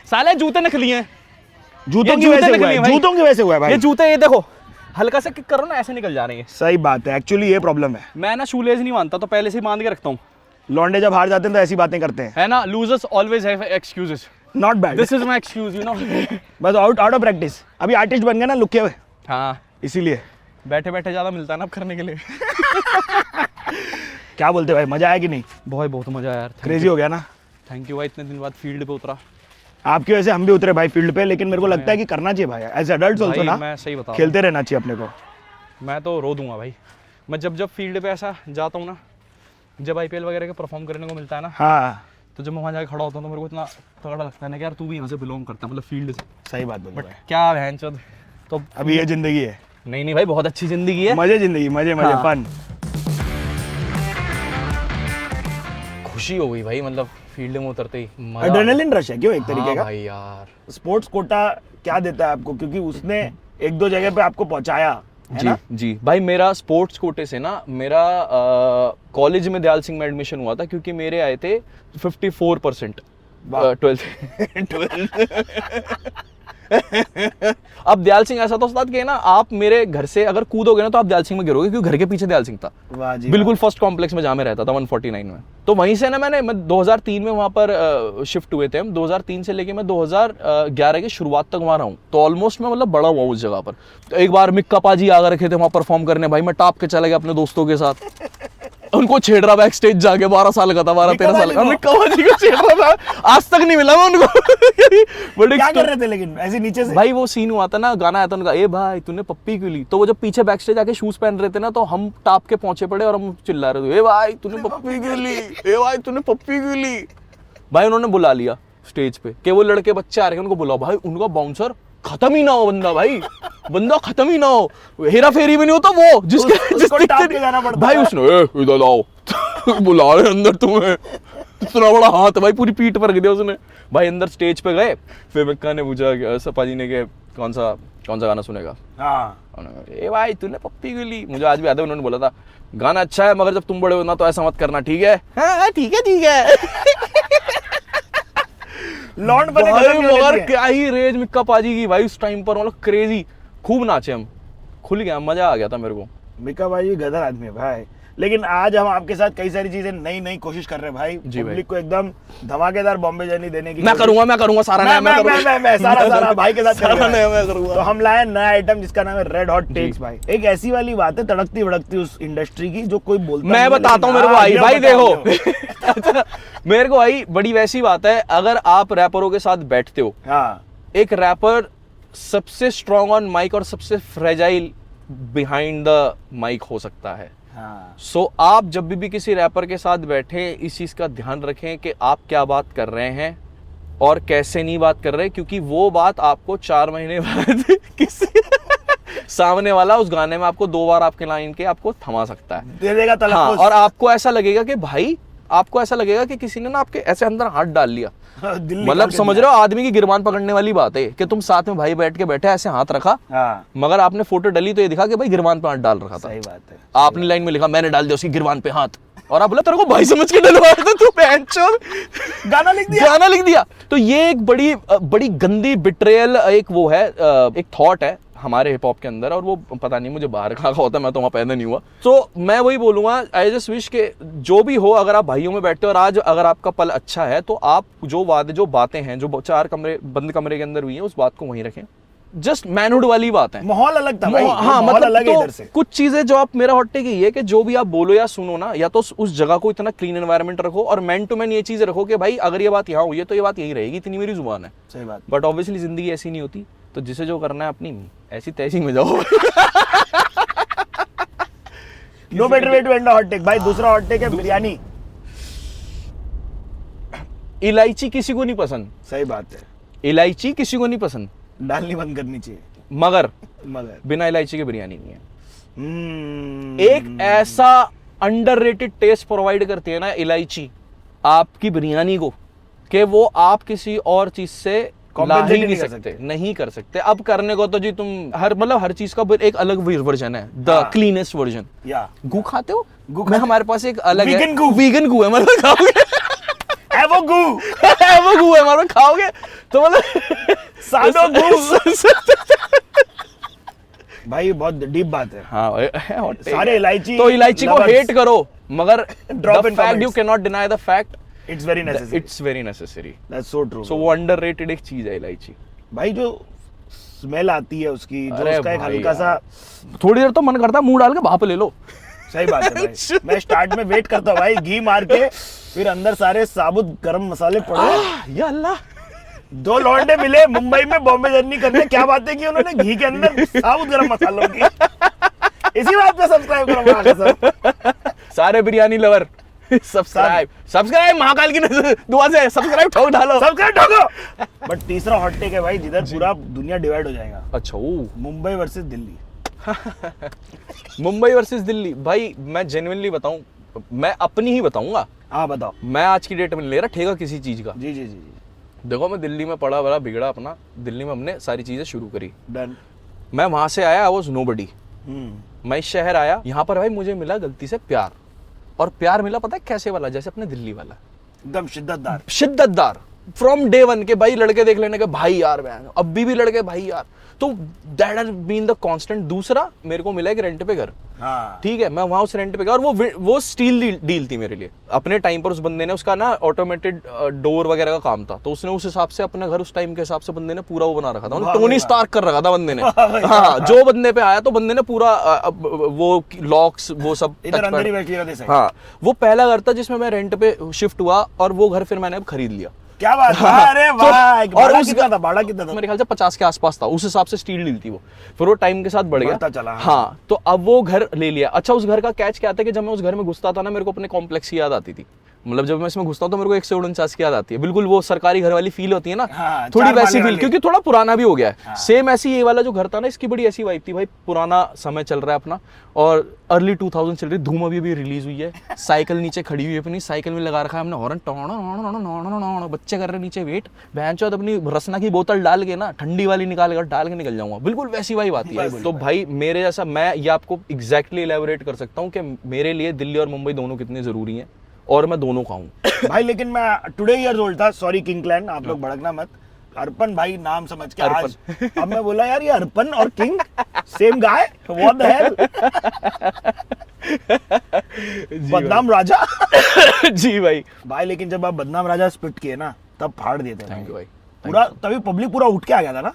साले जूते नकली हैं। जूतों की जूते वजह से हुआ नकली है, हैं भाई। जूतों की वजह से हुआ है भाई। ये जूते, ये देखो, हल्का सा किक करो ना, ऐसे निकल जा रहे हैं। सही बात है, एक्चुअली ये प्रॉब्लम है। मैं ना शूलेज नहीं मानता, तो पहले से ही बांध के रखता हूँ, लौंडे जब हार जाते हैं तो ऐसी बातें करते हैं। है ना। Losers always have excuses. Not bad, this is my excuse, you know. बस आउट ऑफ प्रैक्टिस। अभी आर्टिस्ट बन गए ना लुके हुए, हाँ, इसीलिए। बैठे बैठे ज्यादा मिलता है ना अब करने के लिए। क्या बोलते भाई, मजा आया कि नहीं? बहुत मजा आया यार। क्रेजी हो गया ना? थैंक यू भाई, इतने दिन बाद फील्ड पे उतरा। आपकी वजह से हम भी उतरे भाई फील्ड पे, लेकिन मेरे को लगता है कि करना चाहिए भाई, एज एडल्ट्स ऑल्सो भाई ना, मैं सही बता रहा खेलते रहना चाहिए अपने को। हूं, मैं तो रो दूंगा भाई। मैं जब फील्ड पे ऐसा जाता हूँ ना, जब IPL वगैरह के परफॉर्म करने को मिलता है ना, हाँ तो जब मैं वहाँ जाके खड़ा होता हूँ तो मेरे को इतना तगड़ा लगता है ना कि यार तू भी यहाँ से बिलोंग करता है, मतलब फील्ड से। सही बात बोल बट भाई। क्या भैंचोद, तो अभी ये जिंदगी है, नहीं भाई, बहुत अच्छी जिंदगी है। मजे जिंदगी, मजे हाँ। फन। खुशी हो गई भाई, मतलब फील्ड में उतरते ही मजा। एड्रेनलिन रश है क्यों एक तरीके हाँ का? भाई यार। स्पोर्ट्स कोटा क्या देता है आपको, क्योंकि उसने 1-2 जगह पे आपको पहुंचाया है जी ना? जी भाई, मेरा स्पोर्ट्स कोटे से ना, मेरा कॉलेज में दयाल सिंह में एडमिशन हुआ था, क्योंकि मेरे आए थे 54% 12th। अब दयाल सिंह ऐसा तो उस्ताद के ना, आप मेरे घर से अगर कूदोगे ना तो आप दयाल सिंह में गिरोगे, क्योंकि घर के पीछे दयाल सिंह था। वाह जी, बिल्कुल फर्स्ट कॉम्प्लेक्स में जहाँ मैं रहता था 149 में। तो वहीं से ना मैं 2003 में वहाँ पर शिफ्ट हुए थे हम। 2003 से लेके मैं 2011 की शुरुआत तक वहाँ रहा हूँ, तो ऑलमोस्ट मैं मतलब बड़ा हुआ उस जगह पर। तो एक बार मिक्का पाजी आकर रखे थे वहाँ परफॉर्म करने, भाई मैं टाप के चला गया अपने दोस्तों के साथ, उनको छेड़ रहा बैक स्टेज जाके। 12 साल का था, 12-13 साल का। मिक्का पाजी को छेड़ रहा था, आज तक नहीं मिला मैं उनको। क्या कर रहे थे लेकिन ऐसे नीचे से? भाई वो सीन हुआ था ना, गाना आया था उनका, ए भाई तूने पप्पी क्यों ली, तो वो जब पीछे बैक स्टेज आके शूज पहन रहे थे ना, तो हम टाप के पहुंचे पड़े और हम चिल्ला रहे थे, ए भाई तूने पप्पी क्यों ली, ए भाई तूने पप्पी क्यों ली। भाई उन्होंने बुला लिया स्टेज पे कि वो लड़के बच्चे आ रहे हैं, उनको बुलाओ। भाई उनका बाउंसर खत्म ही ना हो, बंदा खत्म ही ना हो, हेरा फेरी में नहीं होता वो उसको टाप के जाना पड़ता भाई है। उसने इधर आओ, बुला रहे अंदर तुम्हें, इतना बड़ा हाथ भाई, पूरी पीठ पर गिरा उसने। भाई अंदर स्टेज पे गए, फिर मिक्का ने पूछा सपा जी ने कि कौन सा गाना सुनेगा? हाँ ए भाई तूने पप्पी क्यों ली? मुझे आज भी याद है उन्होंने बोला था गाना अच्छा है मगर जब तुम बड़े हो ना तो ऐसा मत करना, ठीक है? हाँ ठीक है लॉन्ड बने भाई खत्म नहीं होने मगर चाहिए। क्या ही रेज मिक्का पाजी की भाई उस टाइम पर, मतलब क्रेजी, खूब नाचे हम, खुल गया, मजा आ गया था मेरे को। मिक्का भाई गदर आदमी है भाई, लेकिन आज हम आपके साथ कई सारी चीजें नई कोशिश कर रहे हैं भाई, जी भाई। पब्लिक को एकदम धमाकेदार बॉम्बे जर्नी देने की मैं करूंगा सारा नया मैं करूंगा। मैं सारा भाई के साथ सारा करेंगे नया भाई। मैं करूंगा। तो हम लाए नया आइटम जिसका नाम है रेड हॉट टेक्स भाई। एक ऐसी वाली बात है तड़कती भड़कती उस इंडस्ट्री की जो कोई बोलता मैं नहीं है, बताता हूँ लेकिन मेरे को हाँ, आई ये भाई बताओ, देखो अच्छा, मेरे को आई बड़ी वैसी बात है, अगर आप रैपरों के साथ बैठते हो, हाँ एक रैपर सबसे स्ट्रॉन्ग ऑन माइक और सबसे फ्रेजाइल बिहाइंड द माइक हो सकता है। हाँ सो आप जब भी किसी रैपर के साथ बैठे इस चीज का ध्यान रखें कि आप क्या बात कर रहे हैं और कैसे नहीं बात कर रहे, क्योंकि वो बात आपको 4 महीने बाद किसी सामने वाला उस गाने में आपको 2 बार आपके लाइन के आपको थमा सकता है। दे देगा हाँ, तलफ़ुज़। और आपको ऐसा लगेगा कि भाई, आपको ऐसा लगेगा कि किसी ने ना आपके ऐसे अंदर हाथ डाल लिया, दिल मतलब निकाल के समझ दिया। रहे हो आदमी की गिरबान पकड़ने वाली बात है कि तुम साथ में भाई बैठ के बैठे ऐसे हाथ रखा, हाँ मगर आपने फोटो डली तो ये दिखा कि भाई गिरबान पे हाथ डाल रखा था। सही बात है। आपने लाइन में लिखा मैंने डाल दिया उसकी गिरबान पे हाथ, और आप बोला तेरे को भाई समझ के डलवाया था तू, बहनचोद गाना लिख दिया। गाना लिख दिया। तो ये एक बड़ी गंदी बिट्रेयल, एक वो है, एक थॉट है हमारे हिप हॉप के अंदर, और वो पता नहीं मुझे बाहर कहाँ का होता है, मैं तो वहाँ पैदा नहीं हुआ। तो मैं वही बोलूंगा, आई जस्ट विश के जो भी हो, अगर आप भाइयों में बैठते हो और आज अगर आपका पल अच्छा है तो आप जो बातें हैं जो 4 बंद कमरे के अंदर हुई हैं उस बात को वहीं रखें। जस्ट मैनहुड वाली बात है। माहौल अलग था भाई, हाँ माहौल मतलब अलग है तो इधर से। कुछ चीजें जो आप, मेरा हॉट टेक ये है कि जो भी आप बोलो या सुनो ना, या तो उस जगह को इतना क्लीन एनवायरनमेंट रखो और मैन टू मैन ये चीज रखो कि भाई अगर ये बात यहाँ हुई है तो ये बात यही रहेगी, इतनी मेरी जुबान है। सही बात। बट ऑब्वियसली जिंदगी ऐसी नहीं होती, तो जिसे जो करना है अपनी ऐसी तैसी में जाओ। No better way to end hot take भाई। दूसरा हॉट टेक है बिरयानी। इलायची किसी को नहीं पसंद, सही बात है, इलायची किसी को नहीं पसंद, डालनी बंद करनी चाहिए, मगर मगर बिना इलायची के बिरयानी नहीं है। हम्म, एक ऐसा अंडररेटेड टेस्ट प्रोवाइड करती है ना इलायची आपकी बिरयानी को, कि वो आप किसी और चीज से ला Compensate ही नहीं कर सकते। अब करने को तो जी तुम हर चीज का एक अलग वर्जन है, द हाँ। Cleanest version. या गू खाते हो? गू मैं, हमारे पास एक अलग है, Vegan गू। वीगन गू है, मतलब खाओगे है वो गू, वो गू है हमारे पास, खाओगे तो मतलब सादो गू। भाई बहुत डीप बात है। हाँ hot take सारे है। इलायची तो इलायची को lovers। हेट करो, मगर Drop the in fact you comments। Can not deny the fact, it's very necessary, it's very necessary. That's so true. So वो अंडररेटेड एक चीज है इलायची। भाई जो स्मेल आती है उसकी, जो अरे उसका एक भाई हल्का सा, थोड़ी देर तो मन करता है मुंह डाल के भाप ले लो। सही बात है भाई। मैं स्टार्ट में वेट करता हूँ भाई, घी मार के फिर अंदर सारे साबुत गरम मसाले पड़े। या अल्लाह, 2 लौंडे मिले मुंबई में बॉम्बे जर्नी करने, क्या बातें की उन्होंने घी के अंदर साबुत गरम मसालों की। इसी बात पे सब्सक्राइब करो सर। सारे बिरयानी लवर सब्सक्राइब महाकाल की दुआ से सब्सक्राइब ठोक डालो। सब्सक्राइब ठोको। बट तीसरा हॉट टेक है भाई, जिधर पूरा दुनिया डिवाइड हो जाएगा, अच्छा ओ मुंबई वर्सेस दिल्ली। मुंबई वर्सेस दिल्ली। भाई मैं जेन्युइनली बताऊं, मैं अपनी ही बताऊंगा, हाँ बताओ। मैं आज की डेट में ले रहा ठेका किसी चीज का। जी जी जी जी, देखो मैं दिल्ली में पड़ा बड़ा बिगड़ा अपना, दिल्ली में हमने सारी चीजें शुरू करी। डन। मैं वहां से आया, आई वाज नोबडी। मैं इस शहर आया, यहाँ पर भाई मुझे मिला गलती से प्यार, और प्यार मिला पता है कैसे वाला, जैसे अपने दिल्ली वाला, एकदम शिद्दतदार। शिद्दतदार फ्रॉम डे वन के भाई लड़के देख लेने के भाई यार बहन, अब भी लड़के भाई यार, तो that has been the constant. दूसरा मेरे को मिला एक रेंट पे घर, हाँ ठीक है, मैं वहां उस रेंट पे गया, और वो स्टील डील थी मेरे लिए। अपने टाइम पर उस बंदे ने, उसका ना ऑटोमेटेड डोर वगैरह का काम था, तो उसने उस हिसाब से अपने घर उस टाइम के हिसाब से बंदे ने पूरा वो बना रखा था, वाह टोनी भाई स्टार्क कर रखा था बंदे ने। हाँ, जो बंदे पे आया तो बंदे ने पूरा वो लॉक्स वो सब इधर अंदर ही बैठ लिया था। हाँ, वो पहला घर था जिसमें मैं रेंट पे शिफ्ट हुआ, और वो घर फिर मैंने अब खरीद लिया। क्या बात है, अरे तो- वाह। और भाड़ा उस कितना था, भाड़ा कितना था? मेरे ख्याल से 50 के आसपास था, उस हिसाब से स्टील डील थी वो। फिर वो टाइम के साथ बढ़ बढ़ता गया। चला, हाँ। हाँ, तो अब वो घर ले लिया। अच्छा, उस घर का कैच क्या था कि जब मैं उस घर में घुसता था ना, मेरे को अपने कॉम्प्लेक्स की याद आती थी। मतलब जब मैं इसमें घुसता हूँ तो मेरे को 149 की याद आती है, बिल्कुल वो सरकारी घर वाली फील होती है ना, हाँ, थोड़ी चार वैसी माले फील, वाली। क्योंकि थोड़ा पुराना भी हो गया है। सेम ऐसी ये वाला जो घर था ना, इसकी बड़ी ऐसी वाइब थी भाई, पुराना समय चल रहा है अपना, और अर्ली 2000 चल रही, धूम अभी अभी रिलीज हुई है। साइकिल नीचे खड़ी हुई है अपनी, साइकिल में लगा रखा है हमने हॉर्न, बच्चे कर रहे नीचे वेट, बहनचोद अपनी रसना की बोतल डाल के ना, ठंडी वाली निकाल कर डाल के निकल जाऊंगा, बिल्कुल वैसी वाइब आती है। तो भाई मेरे जैसा, मैं ये आपको एग्जैक्टली इलेबोरेट कर सकता हूँ कि मेरे लिए दिल्ली और मुंबई दोनों कितने जरूरी हैं, और मैं दोनों का हूँ। भाई लेकिन मैं टुडे ईयर्स ओल्ड था, सॉरी किंग क्लैन, आप लोग भड़कना मत, अर्पन भाई नाम समझ के आज, अब मैं बोला यार ये अर्पन और king same guy, what the hell, बदनाम राजा। जी भाई, भाई लेकिन जब आप बदनाम राजा स्पिट किए ना, तब फाड़ दिए थे थैंक यू भाई। पूरा, तभी पब्लिक पूरा उठ के आ गया था ना,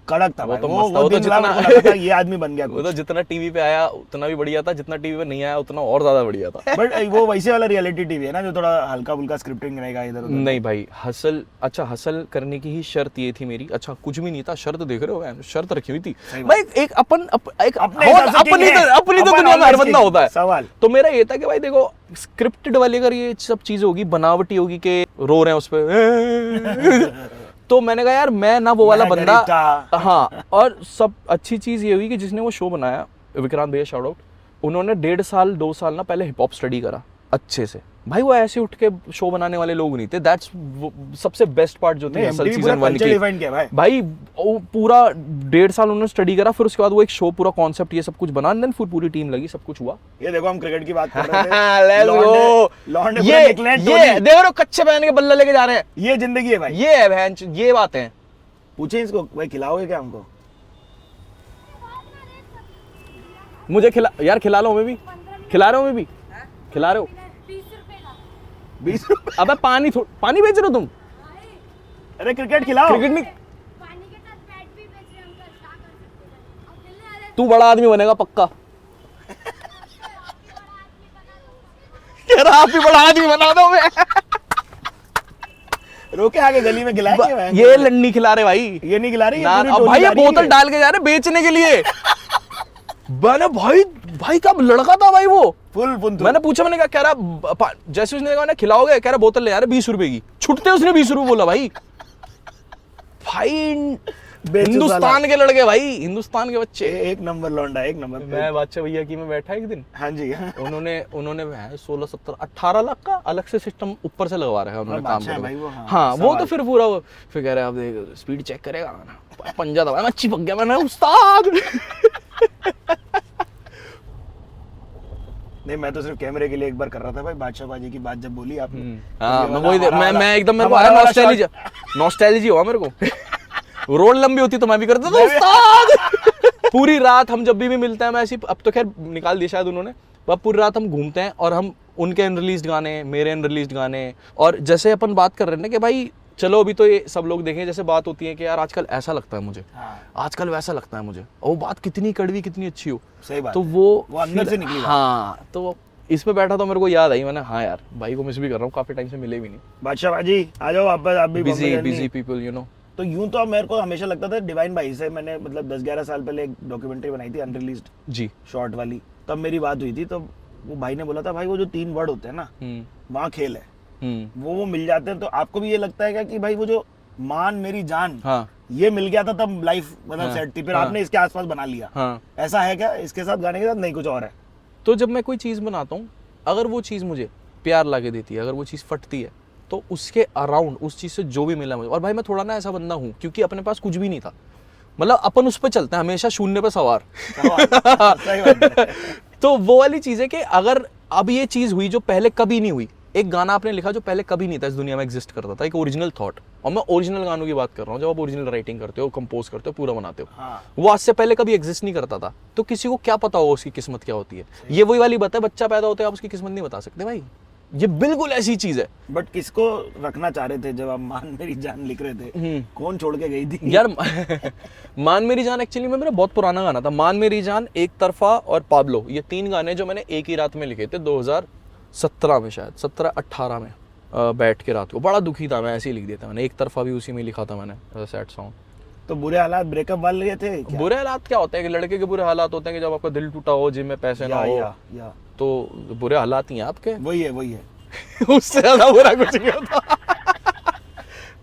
कड़क था वो भाई, तो वो मस्त था, वो तो दिन जितना- मेरे को लगा था ये आदमी बन गया वो कुछ। तो जितना टीवी पे आया उतना भी बढ़िया था, जितना टीवी पे नहीं आया उतना और ज्यादा बढ़िया था। बट वो वैसे वाला रियलिटी टीवी है ना, जो थोड़ा हल्का फुल्का स्क्रिप्टिंग रहेगा इधर उधर। नहीं भाई, हसल, अच्छा हसल करने की ही शर्त ये थी मेरी, अच्छा कुछ भी नहीं था, शर्त देख रहे हो मैम, शर्त रखी हुई थी भाई, एक अपन एक अपने हिसाब से अपनी king है, अपनी तो अपन दुनिया में हर always बंदा king। होता है। सवाल तो मेरा ये था कि भाई देखो, स्क्रिप्टेड वाली अगर ये सब चीज होगी, बनावटी होगी कि रो रहे हैं उस पे तो मैंने कहा यार मैं ना वो वाला मैं बंदा, गरीब था। हाँ। और सब अच्छी चीज ये हुई कि जिसने वो शो बनाया, विक्रांत भैया शाउट आउट, उन्होंने 1.5 साल 2 साल ना पहले हिप हॉप स्टडी करा अच्छे से। भाई वो ऐसे उठ के शो बनाने वाले लोग नहीं थे, दैट्स सबसे बेस्ट पार्ट जो थी असल सीजन 1 की डिफाइन किया भाई। भाई। वो पूरा 1.5 साल उन्होंने स्टडी करा, फिर उसके बाद वो एक शो पूरा कॉन्सेप्ट ये सब कुछ बना, देन फिर पूरी टीम लगी, सब कुछ हुआ। ये देखो हम क्रिकेट की बात कर रहे थे, Let's go। लौंडे ये पूरे निकले हैं, ये देख रहे हो, कच्चे पहन के बल्ला लेके जा रहे हैं, ये जिंदगी है भाई। ये है बहन, ये बातें हैं। पूछे इसको भाई खिलाओगे क्या हमको? मुझे खिला यार, खिला लो हमें भी, खिला रहे हो हमें भी, खिला रहे हो 20 रुपए? अबे पानी पानी बेच रहे हो तुम? अरे क्रिकेट खिलाओ। क्रिकेट नहीं, तू बड़ा आदमी बनेगा पक्का। कह रहा आप भी बड़ा आदमी बना दो। मैं रोके आगे गली में खिलाएंगे भाई। ये लन्नी खिला रहे भाई, ये नहीं खिला रही, ये ना पूरी अब टोली भाई ये जा रही है। बोतल डाल के जा रहे बेचने के लिए। मैंने भाई का लड़का था भाई वो, फुल फुल। मैंने पूछा, मैंने कहा, कह रहा जैसे उसने कहा ना खिलाओगे, कह रहा बोतल ले आ रहे 20 रुपए की, छुटते उसने 20 रुपए बोला भाई। भाई हिंदुस्तान के लड़के भाई, हिंदुस्तान के बच्चे। एक नंबर लौंडा, एक नंबर। मैं बादशाह भैया की में बैठा एक दिन, हाँ जी। उन्होंने 16 17 18 लाख का अलग से सिस्टम ऊपर से लगवा रखा है उन्होंने काम बादशाह करके। भाई वो, हाँ, हाँ वो सवाल। तो फिर पूरा फिर कह रहे आप देख स्पीड चेक करेगा ना, पंजा दबाया, मैं चिपक गया, मैंने उस्ताद। नहीं मैं तो सिर्फ कैमरे के लिए एक बार कर रहा था भाई, बादशाह बाजी की बात जब बोली आपने। हाँ ये मैं वाला वही हमारा वाला- मैं एकदम मेरे को हमारा आया वाला नॉस्टैल्जी हुआ मेरे को। रोड लंबी होती तो मैं भी करता था उस्ताद। पूरी रात हम जब भी मिलते हैं, मैं ऐसी, अब तो खैर निकाल दिया शायद उन्होंने, पर पूरी रात हम घूमते हैं और हम उनके अनरिलीज्ड गाने, मेरे अनरिलीज्ड गाने, और जैसे अपन बात कर रहे हैं ना कि भाई चलो अभी तो ये सब लोग देखें, जैसे बात होती है कि यार आजकल ऐसा लगता है मुझे, आजकल वैसा लगता है मुझे, और वो बात कितनी कड़वी कितनी अच्छी हो, सही बात तो है। वो अंदर से निकली बात। हाँ, तो इसमें बैठा तो मेरे को याद आई, मैंने हाँ यार भाई को मिस भी कर रहा हूँ, काफी टाइम से मिले भी नहीं, बादशाह बाजी आ जाओ वापस, आप भी busy Bombay busy journey. People you know. तो यूं तो मेरे को हमेशा लगता था डिवाइन भाई से, मैंने मतलब 10-11 साल पहले एक डॉक्यूमेंट्री बनाई थी अनरिलीज्ड जी। शॉर्ट वाली, तब मेरी बात हुई थी, तो वो भाई ने बोला था भाई वो जो 3 वर्ड होते हैं ना, वहाँ खेल है, वो मिल जाते हैं। तो आपको भी ये लगता है क्या कि भाई वो जो मान मेरी जान, हाँ ये मिल गया था तब लाइफ मतलब हाँ, सेट थी, फिर हाँ, आपने इसके आसपास बना लिया, हाँ। ऐसा है क्या इसके साथ, गाने के साथ नहीं कुछ और है? तो जब मैं कोई चीज़ बनाता हूँ, अगर वो चीज़ मुझे प्यार लाके देती है, अगर वो चीज़ फटती है, तो उसके अराउंड उस चीज़ से जो भी मिला मुझे, और भाई मैं थोड़ा ना ऐसा बंदा हूँ क्योंकि अपने पास कुछ भी नहीं था, मतलब अपन उस पर चलते हैं हमेशा शून्य पे सवार। सही बात है। तो वो वाली चीज़ है कि अगर अब ये चीज़ हुई जो पहले कभी नहीं हुई, एक गाना आपने लिखा जो पहले कभी नहीं था इस दुनिया में एग्जिस्ट करता था, एक ओरिजिनल थॉट, और मैं ओरिजिनल गानों की बात कर रहा हूँ, जब आप ओरिजिनल राइटिंग करते हो, कंपोज करते हो, पूरा बनाते हो, हाँ। वो आज से पहले कभी एग्जिस्ट नहीं करता था, तो किसी को क्या पता होगा उसकी किस्मत क्या होती है। ये वही वाली बात है, बच्चा पैदा होता है आप उसकी किस्मत नहीं बता सकते भाई, ये बिल्कुल ऐसी चीज है। बट किसको रखना चाह रहे थे जब आप मान मेरी जान लिख रहे थे, कौन छोड़ के गई थी यार मान मेरी जान एक्चुअली में मेरा बहुत पुराना गाना था, मान मेरी जान, एक तरफा और पाब्लो, ये 3 गाने जो मैंने एक ही रात में लिखे थे 2017 में, शायद 17-18 में बैठ के रात को, बड़ा दुखी था मैं, ऐसे ही लिख दिया था मैंने, एक तरफा भी उसी में लिखा था मैंने, सैड सॉन्ग। तो बुरे हालात ब्रेकअप वाले थे क्या? बुरे हालात क्या होते हैं कि लड़के के बुरे हालात होते हैं कि जब आपका दिल टूटा हो, जिम में पैसे ना हो, या तो बुरे हालात ही हैं आपके। वही है उससे ज्यादा बुरा कुछ नहीं होता।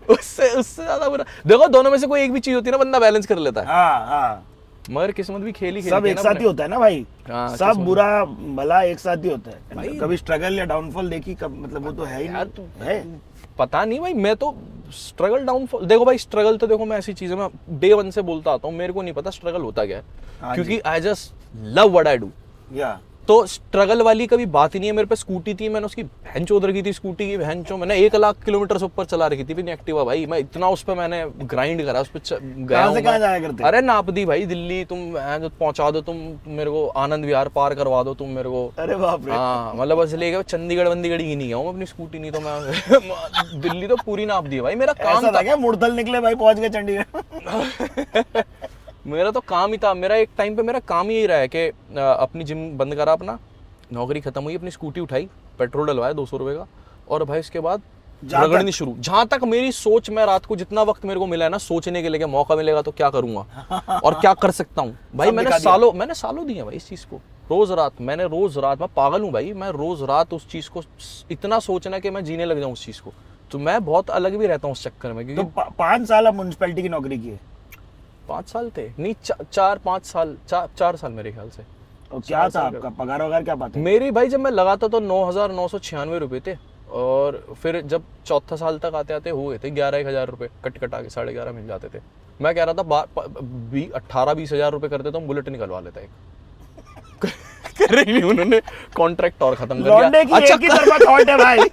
उससे ज्यादा बुरा देखो, दोनों में से कोई एक भी चीज होती है ना, बंदा बैलेंस कर लेता है। हाँ मगर किस्मत भी खेली सब एक साथ ही होता है ना भाई। हाँ, सब किस्मत बुरा भला एक साथ ही होता है भाई। कभी स्ट्रगल या डाउनफॉल देखी कब, मतलब वो तो है ही नहीं है। पता नहीं भाई, मैं तो स्ट्रगल डाउनफॉल देखो भाई, स्ट्रगल तो देखो मैं ऐसी चीजें मैं डे 1 से बोलता आता हूँ, मेरे को नहीं पता स्ट्रगल होता क्या है, हाँ क्योंकि I just love what I do. या तो स्ट्रगल वाली कभी बात ही नहीं है। मेरे पे स्कूटी थी, मैंने उसकी बहन चोद रखी थी स्कूटी की, बहन चो मैंने 1 लाख किलोमीटर से ऊपर चला रखी थी भी नहीं एक्टिवा भाई। मैं इतना उस पर मैंने ग्राइंड करा, उस पर गया हूं कहाँ मैं। जाया करते? अरे नाप दी भाई दिल्ली, तुम जो पहुंचा दो, तुम मेरे को आनंद विहार पार करवा दो तुम मेरे को। अरे बाप रे। हाँ मतलब बस लेके चंडीगढ़ वंडीगढ़ ही नहीं गया हूँ अपनी स्कूटी, नहीं तो मैं दिल्ली तो पूरी नाप दी भाई। मेरा काम ऐसा था क्या मुड़थल निकले भाई पहुंच गए चंडीगढ़? मेरा तो काम ही था, मेरा एक टाइम पे मेरा काम ही रहा है कि अपनी जिम बंद करा, अपना नौकरी खत्म हुई, अपनी स्कूटी उठाई, पेट्रोल डलवाया 200 रुपए का, और भाई इसके बाद रगड़नी शुरू। जहां तक मेरी सोच, मैं रात को जितना वक्त मेरे को मिला है ना सोचने के लिए, मौका मिलेगा तो क्या करूंगा और क्या कर सकता हूँ भाई, मैंने सालों दिए भाई इस चीज को। रोज रात मैं पागल हूँ भाई, मैं रोज रात उस चीज को इतना सोचना कि मैं जीने लग जाऊँ उस चीज को। तो मैं बहुत अलग भी रहता हूँ उस चक्कर में, क्योंकि तो 5 साल आप म्युनिसिपैलिटी की नौकरी की है? 5 साल थे नहीं, 4 साल मेरे ख्याल से। और क्या था आपका पगार वगार क्या पाते? मेरी भाई जब मैं लगाता तो 9,996 रुपए थे, और फिर जब चौथा साल तक आते आते हुए थे 11,000 रुपए कट कटा के 11.5 मिल जाते थे। मैं कह रहा था 18-20 हजार रुपए करते तो हम बुलेट निकलवा लेता एक। कर रही नहीं, उन्होंने कॉन्ट्रैक्ट और खत्म कर लौंडे की दिया। एक ही तरफा थॉट है भाई।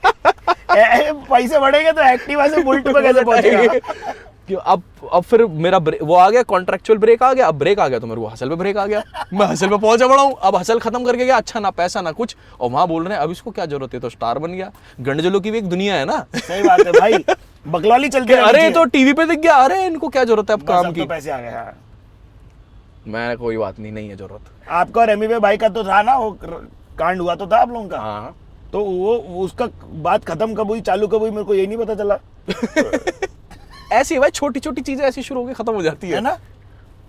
पैसे बढ़ेंगे तो एक्टिवा से बुलेट पे कैसे पहुंचेगा? अब फिर मेरा वो आ गया, कॉन्ट्रेक्चुअल ब्रेक आ गया। अब ब्रेक आ गया तो मेरे को हसल पे ब्रेक आ गया, मैं हसल पे पहुंचा बड़ा हूँ। अब हसल खत्म करके गया, अच्छा ना पैसा ना कुछ, और वहां बोल रहे हैं अब इसको क्या जरूरत है, तो स्टार बन गया। गंडजलों की भी एक दुनिया है ना। सही बात है भाई, बकलौली चलती है। अरे तो टीवी पे दिख गया, अरे इनको क्या जरूरत है अब काम की। तो पैसे आ गए। हाँ। मैं कोई बात नहीं है जरूरत। आपका और एमी भाई का तो था ना वो कांड हुआ तो था आप लोगों का। हाँ तो वो उसका बात खत्म कब हुई चालू कब हुई मेरे को यही नहीं पता चला। ऐसी भाई छोटी छोटी चीजें ऐसी शुरू होकर खत्म हो जाती है ना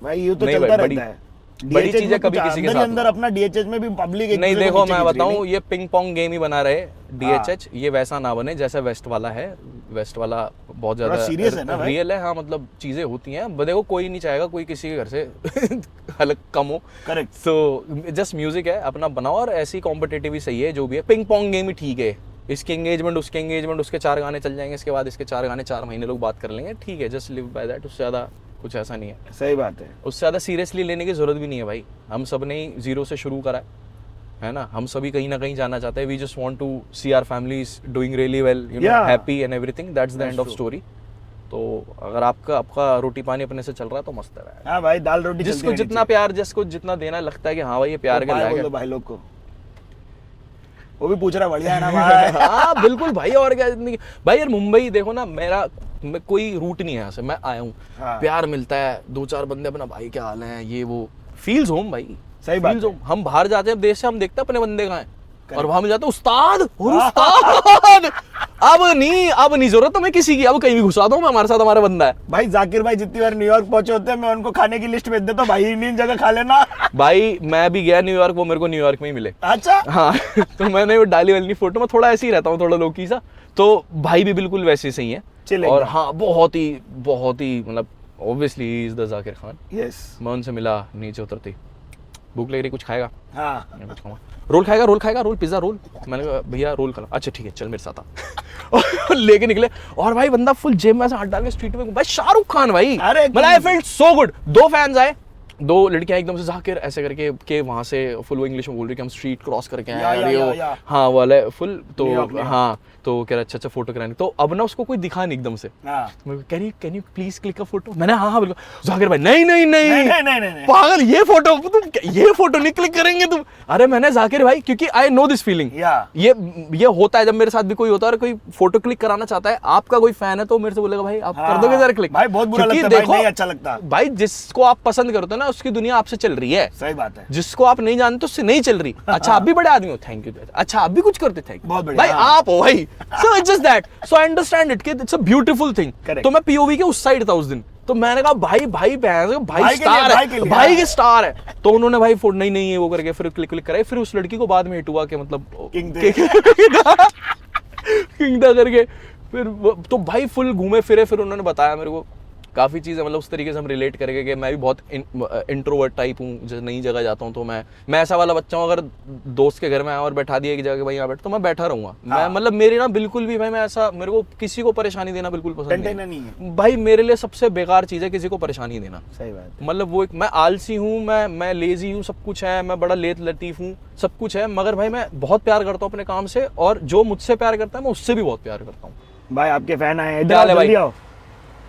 भाई, ये तो नहीं चलता भाई, रहता है। बड़ी चीजें कभी किसी के साथ अंदर अपना डीएचएच में भी पब्लिक नहीं। देखो मैं बताऊं, ये पिंग पोंग गेम ही बना रहे डीएचएच, ये वैसा ना बने जैसा वेस्ट वाला है। वेस्ट वाला बहुत ज्यादा सीरियस है ना भाई? रियल है, हाँ मतलब चीजें होती हैं। देखो कोई नहीं चाहेगा कोई किसी के घर से हलक कम हो। करेक्ट। सो जस्ट म्यूजिक है अपना बनाओ, और ऐसी कॉम्पिटिटिव ही सही है जो भी है। पिंग पोंग गेम ही ठीक है, इसके एंगेजमेंट उसके 4 गाने चल जाएंगे, इसके बाद इसके 4 गाने 4 महीने लोग बात कर लेंगे, ठीक है, जस्ट लिव बाय दैट। उससे ज्यादा कुछ ऐसा नहीं है। सही बात है। उससे ज़्यादा सीरियसली लेने की जरूरत भी नहीं है भाई। हम सब ने जीरो से शुरू करा है ना, हम सभी कहीं ना कहीं जाना चाहते हैं। We just want to see our families doing really well, you know, happy and everything, that's the end of story. तो अगर आपका रोटी पानी अपने से चल रहा है तो मस्त है। हाँ भाई, दाल रोटी जिसको जितना प्यार, जिसको जितना देना लगता है कि हाँ भाई ये प्यार के लायक है, भाई लोग को वो भी पूछ रहा बढ़िया है ना भाई। हाँ बिल्कुल भाई, और क्या भाई यार, मुंबई देखो ना, मैं कोई रूट नहीं है यहाँ से, मैं आया हूँ। हाँ। प्यार मिलता है, 2-4 बंदे अपना भाई क्या हाल है, ये वो फील्स होम भाई। सही बात है। हम बाहर जाते हैं देश से, हम देखते हैं अपने बंदे कहाँ हैं, और वहां मिल जाते उस्ताद और उस्ताद। अब नहीं जरूरत तुम्हें किसी की, अब कहीं भी घुसा दो, मैं हमारे साथ हमारा बंदा है भाई। जाकिर भाई जितनी बार न्यूयॉर्क पहुंचे होते हैं मैं उनको खाने की लिस्ट भेज देता हूँ, भाई इन जगह खा लेना। भाई मैं भी गया न्यूयॉर्क, वो मेरे को न्यूयॉर्क में ही मिले। अच्छा। हाँ तो मैंने वो डाली वाली फोटो में थोड़ा ऐसे ही रहता हूँ, थोड़ा लोकी सा, तो भाई भी बिल्कुल वैसे सही है। और हाँ बहुत ही मतलब obviously is the Zakir Khan. Yes. मैं उनसे मिला, नीचे उतरती, भूख लग रही, कुछ खाएगा? हाँ। मैं कुछ खाऊंगा। रोल खाएगा, पिज्जा रोल। मैंने कहा भैया रोल खा लो। अच्छा ठीक है चल मेरे साथ आ। लेके निकले, और भाई बंदा फुल जेब में से हाथ डाल के स्ट्रीट में, भाई शाहरुख खान भाई, मतलब I felt so good. 2 fans आए, 2 लड़कियां एकदम से जाकिर ऐसे करके के वहां से फुल वो इंग्लिश में बोल रही कि हम स्ट्रीट क्रॉस करके आए, हाँ वाला फुल। तो हाँ तो कह रहा अच्छा फोटो कराने। तो अब ना उसको कोई दिखा नहीं एकदम से, can you please click a photo. मैंने हाँ बिल्कुल। जाकिर भाई नहीं पागल, ये फोटो नहीं क्लिक करेंगे तुम। अरे मैंने जाकिर भाई, क्योंकि आई नो दिस फीलिंग, ये होता है जब मेरे साथ भी कोई होता है और कोई फोटो क्लिक कराना चाहता है, आपका कोई फैन है तो मेरे से बोलेगा भाई आप कर दोगे जरा क्लिक। भाई बहुत बुरा लगता है, नहीं अच्छा लगता भाई। जिसको आप पसंद करते हो ना उसकी दुनिया आपसे चल रही है। सही बात है। जिसको आप नहीं जानते उससे नहीं चल रही। अच्छा आप भी बड़े आदमी हो, थैंक यू। अच्छा आप भी कुछ करते, थैंक यू भाई, आप हो भाई। So it's just that, so I understand it कि इट्स अ ब्यूटीफुल थिंग। तो मैं पीओवी के उस साइड था उस दिन, तो मैंने कहा भाई स्टार है, भाई के स्टार है। तो उन्होंने भाई फोटो नहीं है वो करके फिर क्लिक कराई। फिर उस लड़की को बाद में हिट हुआ कि मतलब किंगदा करके। फिर तो भाई फुल घूमे फिरे, फिर उन्होंने बताया मेरे को काफ़ी चीज़ें, मतलब उस तरीके से हम रिलेट करेंगे कि मैं भी बहुत इंट्रोवर्ट टाइप हूँ, जब नई जगह जाता हूँ तो मैं ऐसा वाला बच्चा हूँ, अगर दोस्त के घर में आया और बैठा दिया एक जगह भाई यहाँ बैठ, तो मैं बैठा रहूँगा। मैं मतलब मेरे ना बिल्कुल भी भाई मैं ऐसा, मेरे को किसी को परेशानी देना बिल्कुल पसंद नहीं है भाई। मेरे लिए सबसे बेकार चीज़ है किसी को परेशानी देना। सही बात। मतलब वो मैं आलसी हूँ, मैं लेजी हूँ, सब कुछ है, मैं बड़ा लेत लतीफ़ हूँ, सब कुछ है, मगर भाई मैं बहुत प्यार करता हूँ अपने काम से, और जो मुझसे प्यार करता है मैं उससे भी बहुत प्यार करता हूँ। भाई आपके फैन आए हैं, क्या हाल है जल्दी आओ।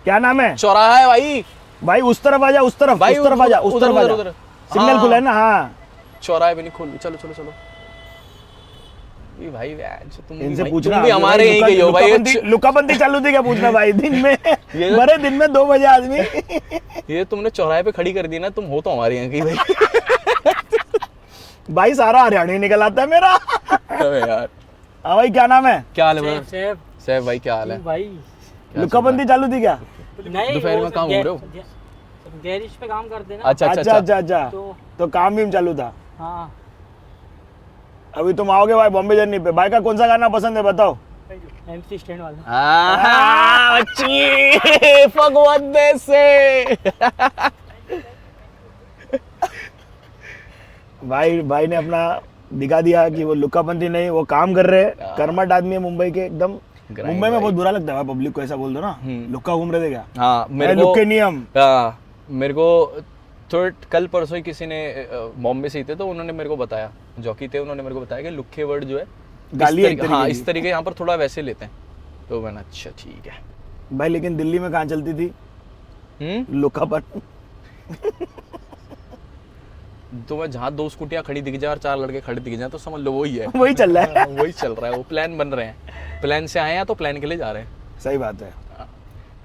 क्या नाम है? चौराहा है भाई। भाई उस तरफ आ जा, उस तरफ, भाई उस तरफ आ जा, उस तरफ आ जा। उधर सिग्नल खुला है ना? हाँ चौराहे पे नहीं खोल, चलो चलो चलो। ये भाई तुम इनसे भाई, पूछना तुम भी हमारे यहीं के हो भाई। लुकाबंदी चालू थी क्या पूछना भाई? दिन में बड़े दिन में 2 बजे आदमी। ये तुमने चौराहे पे खड़ी कर दी ना, तुम हो तो हमारे यहाँ की भाई। भाई सारा हरियाणा निकल आता है मेरा। अबे यार। हाँ भाई क्या नाम है? क्या हाल है सैफ भाई? क्या हाल है भाई? लुकाबंदी चालू थी क्या? नहीं, दोपहर में वो काम हो रहे हो? गैरेज पे काम करते ना। अच्छा अच्छा अच्छा अच्छा, तो काम भी चालू था। हाँ, अभी तुम आओगे भाई बॉम्बे जर्नी पे। भाई का कौन सा गाना पसंद है बताओ? MC स्टैंड वाला। भगवत से। भाई ने अपना दिखा दिया कि वो लुकाबंदी नहीं, वो काम कर रहे हैं। कर्मठ आदमी है मुंबई के एकदम। मुंबई में बहुत बुरा लगता है पब्लिक को ऐसा बोल दो ना, लुक्का घूम रहे थे क्या? हाँ मेरे को लुक्के नियम। मेरे को तो कल परसों ही किसी ने बॉम्बे से ही थे, तो उन्होंने मेरे को बताया, जॉकी थे, उन्होंने मेरे को बताया कि लुक्के वर्ड जो है गाली है। हाँ इस तरीके यहाँ पर थोड़ा वैसे लेते हैं। तो मैंने अच्छा ठीक है भाई। लेकिन दिल्ली में कहाँ चलती थी लुकापन? तो मैं जहाँ 2 स्कूटियाँ खड़ी दिख जाए और 4 लड़के खड़े दिख जाए तो समझ लो वही है। वही चल रहा है। वही चल रहा है, वो प्लान बन रहे हैं, प्लान से आए हैं तो प्लान के लिए जा रहे हैं। सही बात है।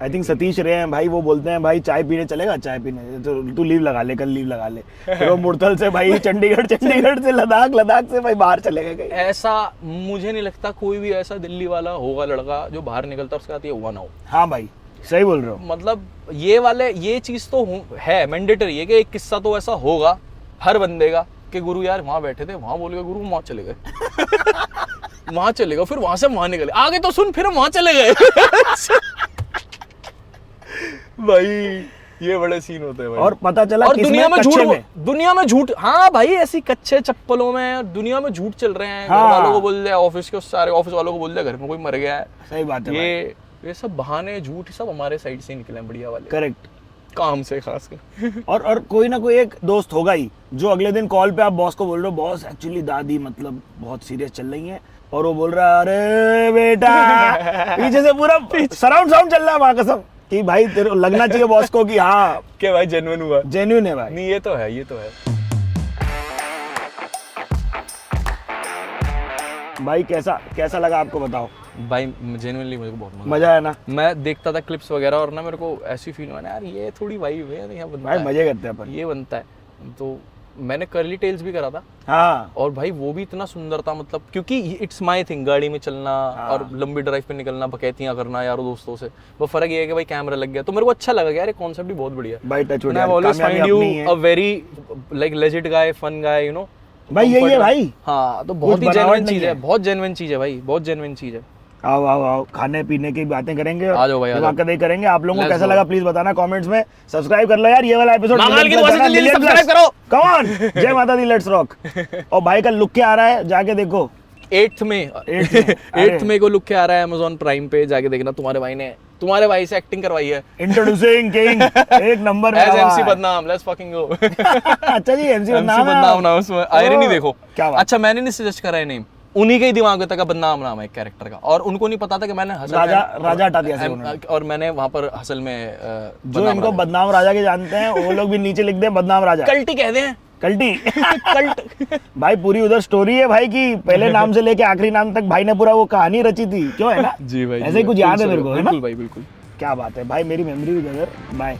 आई थिंक सतीश रहे हैं भाई, वो बोलते हैं भाई चाय पीने चलेगा, चाय पीने तो तू लीव लगा ले, कल लीव लगा ले। फिर वो मुरथल से भाई चंडीगढ़, चंडीगढ़ से लद्दाख, लद्दाख से भाई बाहर चलेगा कहीं। ऐसा मुझे नहीं लगता कोई भी ऐसा दिल्ली वाला होगा लड़का जो बाहर निकलता उसके साथ ये हुआ ना हो। हाँ भाई सही बोल रहे हो। मतलब ये चीज़ तो है मैंडेटरी है कि एक किस्सा तो ऐसा होगा हर बंदे का कि गुरु यार वहाँ बैठे थे, वहाँ बोल गए गुरु, वहाँ चले गए। वहाँ चले गए, फिर वहाँ से वहाँ निकले, आगे तो सुन, फिर हम वहाँ चले गए। भाई ये बड़े सीन होते हैं भाई। और पता चला और दुनिया में झूठ। हाँ भाई ऐसी कच्चे चप्पलों में दुनिया में झूठ चल रहे हैं। हाँ। घर वालों को बोल दिया, ऑफिस के सारे ऑफिस वालों को बोल दिया घर में कोई मर गया है। सही बात है। ये सब बहाने झूठ सब हमारे साइड से निकले हैं, बढ़िया वाले। करेक्ट। काम से खासकर। और कोई ना कोई एक दोस्त होगा ही जो अगले दिन कॉल पे आप बॉस को बोल रहे हो, बॉस एक्चुअली दादी मतलब बहुत सीरियस चल रही है, और वो बोल रहा है अरे बेटा, पीछे से पूरा सराउंड साउंड चल रहा है वहां कसम कि भाई तेरे लगना चाहिए बॉस को कि हाँ क्या भाई जेन्युइन हुआ, जेन्युइन है भाई। नहीं ये तो है, ये तो है भाई। कैसा लगा आपको बताओ भाई? जेन्युइनली मुझे बहुत मजा आया ना? मैं देखता था क्लिप्स वगैरह और ना मेरे को ऐसी फील हुआ ना यार ये थोड़ी वाइब है यहाँ बनता भाई, है, मजे करते हैं अपन। ये बनता है। तो मैंने कर्ली टेल्स भी करा था। हाँ। और भाई वो भी इतना सुंदर था, मतलब क्योंकि इट्स माय थिंग, गाड़ी में चलना और लंबी ड्राइव पे निकलना, बकैतियां करना यारों दोस्तों से। वो फर्क ये है कि भाई कैमरा लग गया तो मेरे को अच्छा लगा यार, ये कॉन्सेप्ट भी बहुत बढ़िया भाई। Touch wood, I always find you a very like legit guy, fun guy, you know भाई यही है भाई। हाँ तो बहुत ही जेन्युइन चीज है, बहुत जेन्युइन चीज है भाई, बहुत जेन्युइन चीज है। आओ खाने पीने की बातें करेंगे, आ जाओ भाई, आ जाओ। दिमाग करेंगे। आप लोगों को Let's कैसा go। लगा प्लीज बताना कमेंट्स में। सब्सक्राइब कर लो यार, ये वाला एपिसोड सब्सक्राइब करो। कम ऑन, जय माता दी, लेट्स रॉक। और भाई का लुक क्या आ रहा है जाके देखो, 8th में को लुक के आ रहा है Amazon प्राइम पे, जाके देखना। तुम्हारे भाई से एक्टिंग करवाई है। इंट्रोड्यूसिंग किंग, एक नंबर में MC बदनाम, लेट्स फकिंग गो। अच्छा जी, MC बदनाम ना उसमें आयरनी देखो। क्या बात। अच्छा मैंने नहीं सजेस्ट करा है नेम, उन्हीं के ही दिमाग में था बदनाम नाम है एक कैरेक्टर का, और उनको नहीं पता था कि मैंने राजा हटा दिया था उन्होंने। और मैंने वहां पर हसल में जो इनको बदनाम राजा के जानते हैं वो लोग भी नीचे लिख दे बदनाम राजा। कल्टी कह दे, कल्टी। कल्ट। भाई पूरी उधर स्टोरी है भाई की, पहले नाम से लेके आखिरी नाम तक भाई ने पूरा वो कहानी रची थी, क्यों है ना? जी भाई, ऐसे ही कुछ याद है मेरे को, है ना? बिल्कुल भाई बिल्कुल। क्या बात है भाई, मेरी मेमोरी भी गदर। बाय।